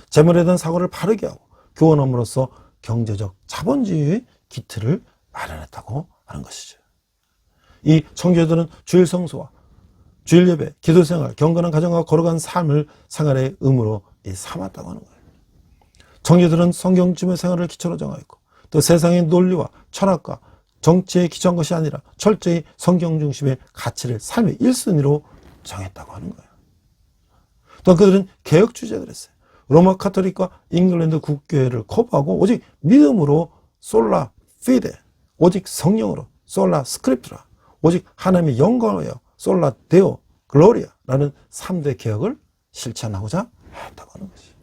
재물에 대한 사고를 바르게 하고 교원함으로써 경제적 자본주의의 기틀을 마련했다고 하는 것이죠. 이 청교도들은 주일 성수와 주일 예배, 기도 생활, 경건한 가정과 거룩한 삶을 생활의 의무로 삼았다고 하는 거예요. 청교도들은 성경쯤의 생활을 기초로 정하였고 또 세상의 논리와 철학과 정치에 기초한 것이 아니라 철저히 성경 중심의 가치를 삶의 1순위로 정했다고 하는 거예요. 또 그들은 개혁주의자들이었어요. 로마 카톨릭과 잉글랜드 국교회를 거부하고 오직 믿음으로 솔라 피데, 오직 성령으로 솔라 스크립트라, 오직 하나님의 영광을 위하여 솔라 데오, 글로리아라는 3대 개혁을 실천하고자 했다고 하는 것이죠.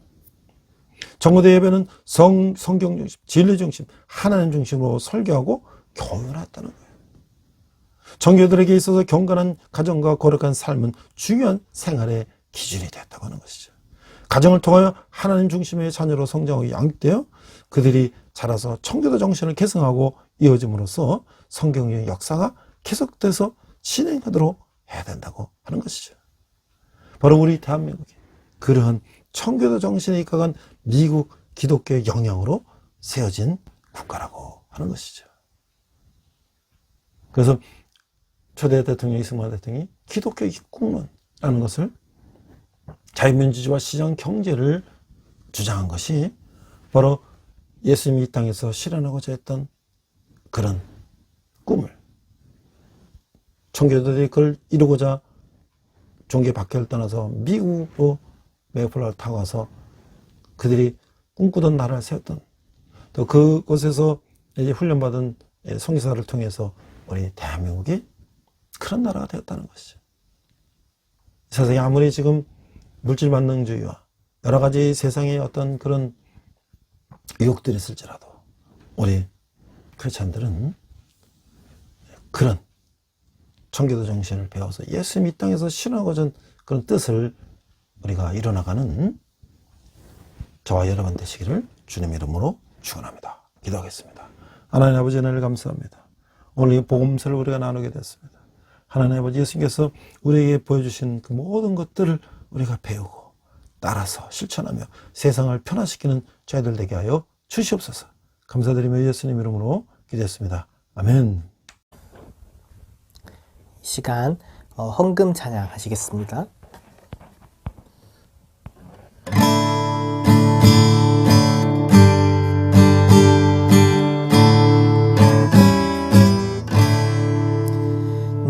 전고대 예배는 성경 중심, 진리 중심, 하나님 중심으로 설교하고 교훈을 했다는 거예요. 정교들에게 있어서 경건한 가정과 거룩한 삶은 중요한 생활의 기준이 됐다고 하는 것이죠. 가정을 통하여 하나님 중심의 자녀로 성장하고 양육되어 그들이 자라서 청교도 정신을 계승하고 이어짐으로써 성경의 역사가 계속돼서 진행하도록 해야 된다고 하는 것이죠. 바로 우리 대한민국이 그러한 청교도 정신에 입각한 미국 기독교의 영향으로 세워진 국가라고 하는 것이죠. 그래서 초대 대통령 이승만 대통령이 기독교 입국론이라는 것을 자유민주주의와 시장 경제를 주장한 것이 바로 예수님이 이 땅에서 실현하고자 했던 그런 꿈을 청교도들이 그걸 이루고자 종교 박해를 떠나서 미국으로 메이플라워를 타고 와서 그들이 꿈꾸던 나라를 세웠던 또 그곳에서 이제 훈련받은 선교사를 통해서 우리 대한민국이 그런 나라가 되었다는 것이죠. 세상에 아무리 지금 물질 만능주의와 여러 가지 세상의 어떤 그런 유혹들이 있을지라도 우리 크리스찬들은 그런 청교도 정신을 배워서 예수님 이 땅에서 실현하고자 그런 뜻을 우리가 이뤄나가는 저와 여러분 되시기를 주님 이름으로 축원합니다. 기도하겠습니다. 하나님 아버지 은혜를 감사합니다. 오늘 이 복음서를 우리가 나누게 됐습니다. 하나님 아버지 예수님께서 우리에게 보여주신 그 모든 것들을 우리가 배우고 따라서 실천하며 세상을 변화시키는 저희들 되게 하여 주시옵소서. 감사드리며 예수님 이름으로 기도했습니다. 아멘. 시간 헌금 찬양하시겠습니다.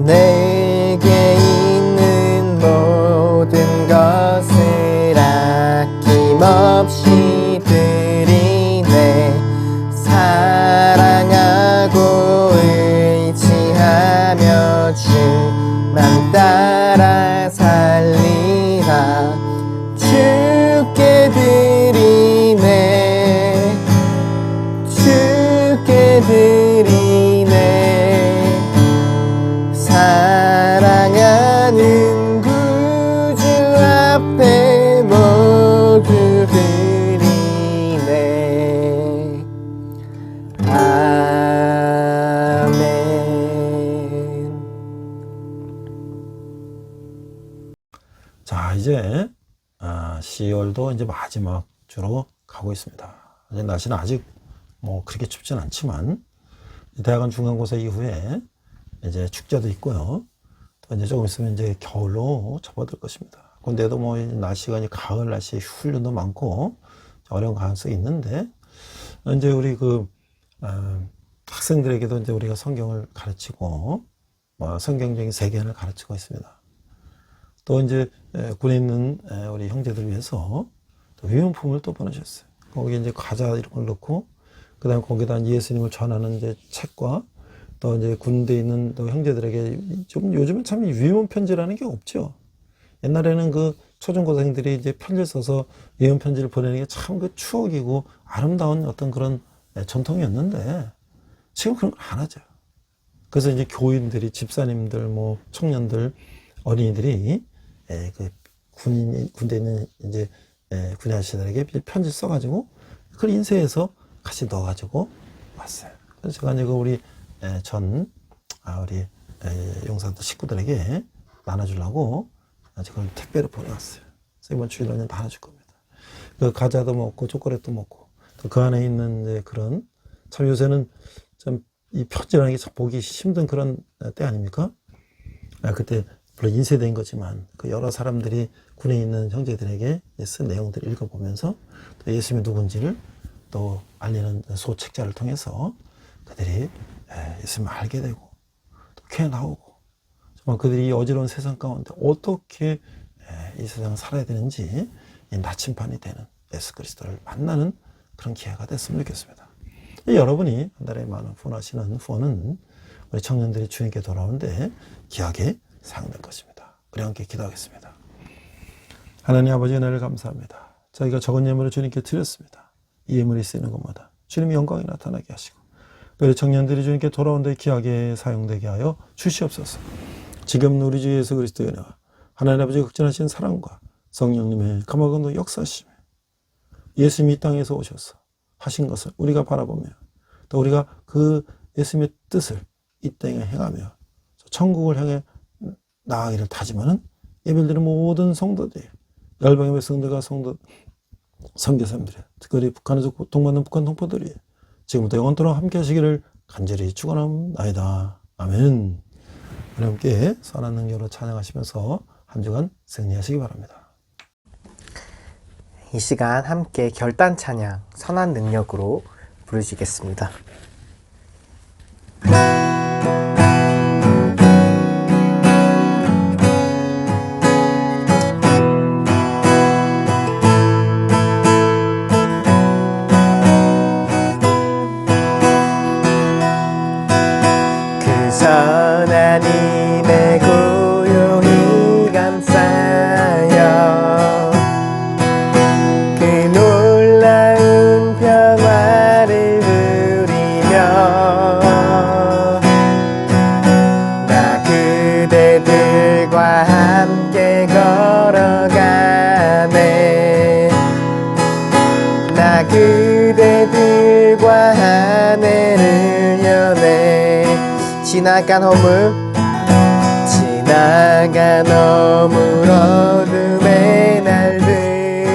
내게 있는 모든 것을 아낌없이 드리네. 사랑하고 의지하며 주만 따라 살리라. 주께 드리네. 주께 드리네. 사랑하는 구주 앞에 모두 드리네. 아멘. 자, 이제 10월도 이제 마지막 주로 가고 있습니다. 이제 날씨는 아직 뭐 그렇게 춥진 않지만 대학원 중간고사 이후에 이제 축제도 있고요. 또 이제 조금 있으면 이제 겨울로 접어들 것입니다. 근데도 뭐 날씨가 이제 가을 날씨 훈련도 많고 어려운 가능성이 있는데 이제 우리 학생들에게도 이제 우리가 성경을 가르치고 성경적인 세계관을 가르치고 있습니다. 또 이제 군에 있는 우리 형제들을 위해서 또 위문품을 또 보내셨어요. 거기 이제 과자 이런 걸 넣고 그다음에 거기다 예수님을 전하는 이제 책과 또 이제 군대에 있는 또 형제들에게 좀 요즘은 참 위문 편지라는 게 없죠. 옛날에는 그 초중고생들이 이제 편지를 써서 위문 편지를 보내는 게 참 그 추억이고 아름다운 어떤 그런 전통이었는데 지금 그런 걸 안 하죠. 그래서 이제 교인들이 집사님들 뭐 청년들 어린이들이 그 군대에 있는 이제 군의 아저씨들에게 편지 써가지고 그걸 인쇄해서 같이 넣어가지고 왔어요. 그래서 제가 이제 우리 우리 용사들 식구들에게 나눠주려고 그걸 택배로 보내왔어요. 그래서 이번 주일날은 나눠줄 겁니다. 그 과자도 먹고 초콜릿도 먹고 또 그 안에 있는 이제 그런 참 요새는 참 이 편지라는 게 참 보기 힘든 그런 때 아닙니까? 그때 물론 인쇄된 거지만 그 여러 사람들이 군에 있는 형제들에게 쓴 내용들을 읽어보면서 또 예수님이 누군지를 또 알리는 소책자를 통해서 그들이 예수님을 알게 되고 또 교회 나오고 정말 그들이 이 어지러운 세상 가운데 어떻게 이 세상을 살아야 되는지 이 나침반이 되는 예수 그리스도를 만나는 그런 기회가 됐으면 좋겠습니다. 여러분이 한 달에 많은 후원하시는 후원은 우리 청년들이 주님께 돌아오는데 귀하게 사용될 것입니다. 우리 함께 기도하겠습니다. 하나님 아버지 은혜를 감사합니다. 저희가 적은 예물을 주님께 드렸습니다. 이 예물이 쓰이는 곳마다 주님의 영광이 나타나게 하시고 우리 청년들이 주님께 돌아온 데 귀하게 사용되게 하여 주시옵소서. 지금 우리 주 예수 그리스도의 은혜와 하나님 아버지 극진하신 사랑과 성령님의 감화감도 역사하시며 예수님이 이 땅에서 오셔서 하신 것을 우리가 바라보며 또 우리가 그 예수님의 뜻을 이 땅에 행하며 천국을 향해 나아가기를 다짐하는 예배드리는 모든 성도들이 열방의 백성들과 선교사님들이 특별히 북한에서 고통받는 북한 동포들이 지금부터 영원토록 함께 하시기를 간절히 축원합니다. 아멘. 함께 선한 능력으로 찬양하시면서 한 주간 승리하시기 바랍니다. 이 시간 함께 결단 찬양 선한 능력으로 부르시겠습니다. 선한 힘에 고요히 감싸여 그 놀라운 평화를 누리며 나 그대들과 함께 걸어가네 나 그대들과 하늘을 여네 지나간 어물 어둠의 날들이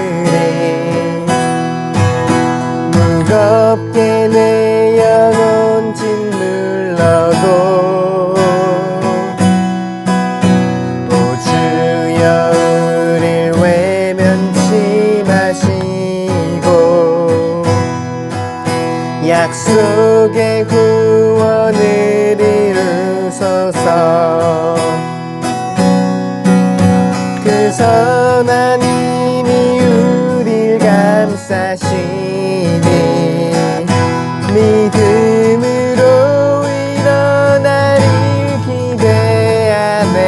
무겁게 내 영혼 짓눌러도 오 주여 우릴 외면치 마시고 약속의 구원을 이루소서 그 선한 힘이 우릴 감싸시니 믿음으로 일어나리 기대하네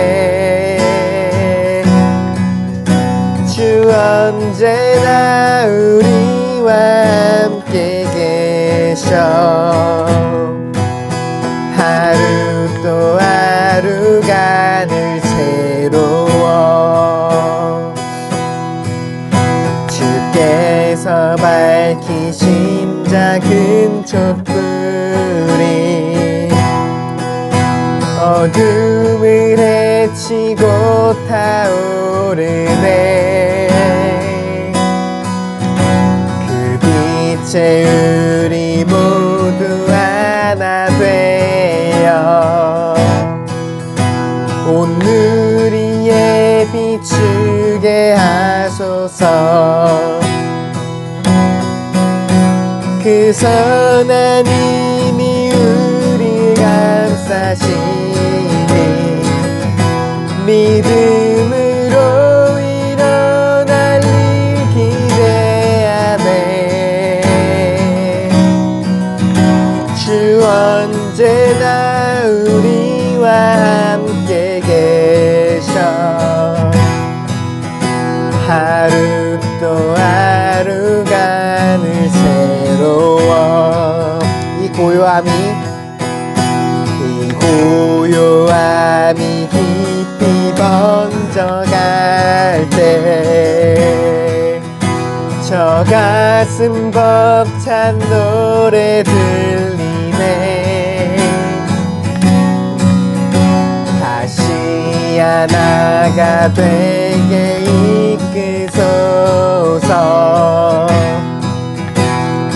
주 언제나 우리와 함께 계셔 하루 또 하루가 늘 새로워 주께서 밝히신 작은 촛불이 어둠을 헤치고 타오르네 그 빛에 우리 모두 하나 되어 온 누리에 비추게 하소서 그 선한 힘이 우리 감싸시니 믿음으로 일어날 일 기대하네 주 언제나 우리와 함께 계셔 하루 또 하루가 늘 새로워 이 고요함이 깊이 번져갈 때 저 가슴 벅찬 노래 들리네 다시 하나가 되게 이끄소서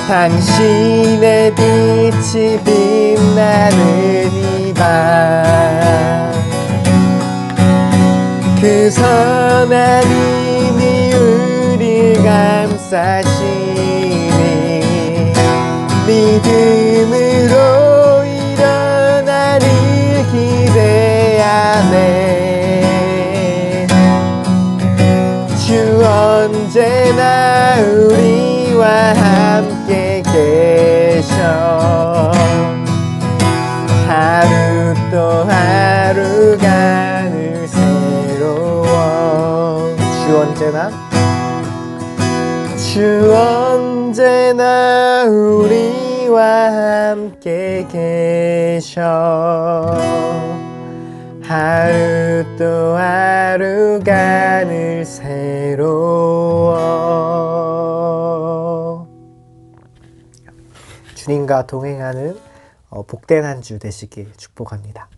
당신의 빛이 빛나는 이 밤 그 선한 힘이 우릴 감싸시니 믿음으로 일어날 일 기대하네 주 언제나 우리와 함께 계셔 하루 또 하루가 늘 새로워 계셔 하루 또 하루가 늘 새로워. 주님과 동행하는 복된 한 주 되시길 축복합니다.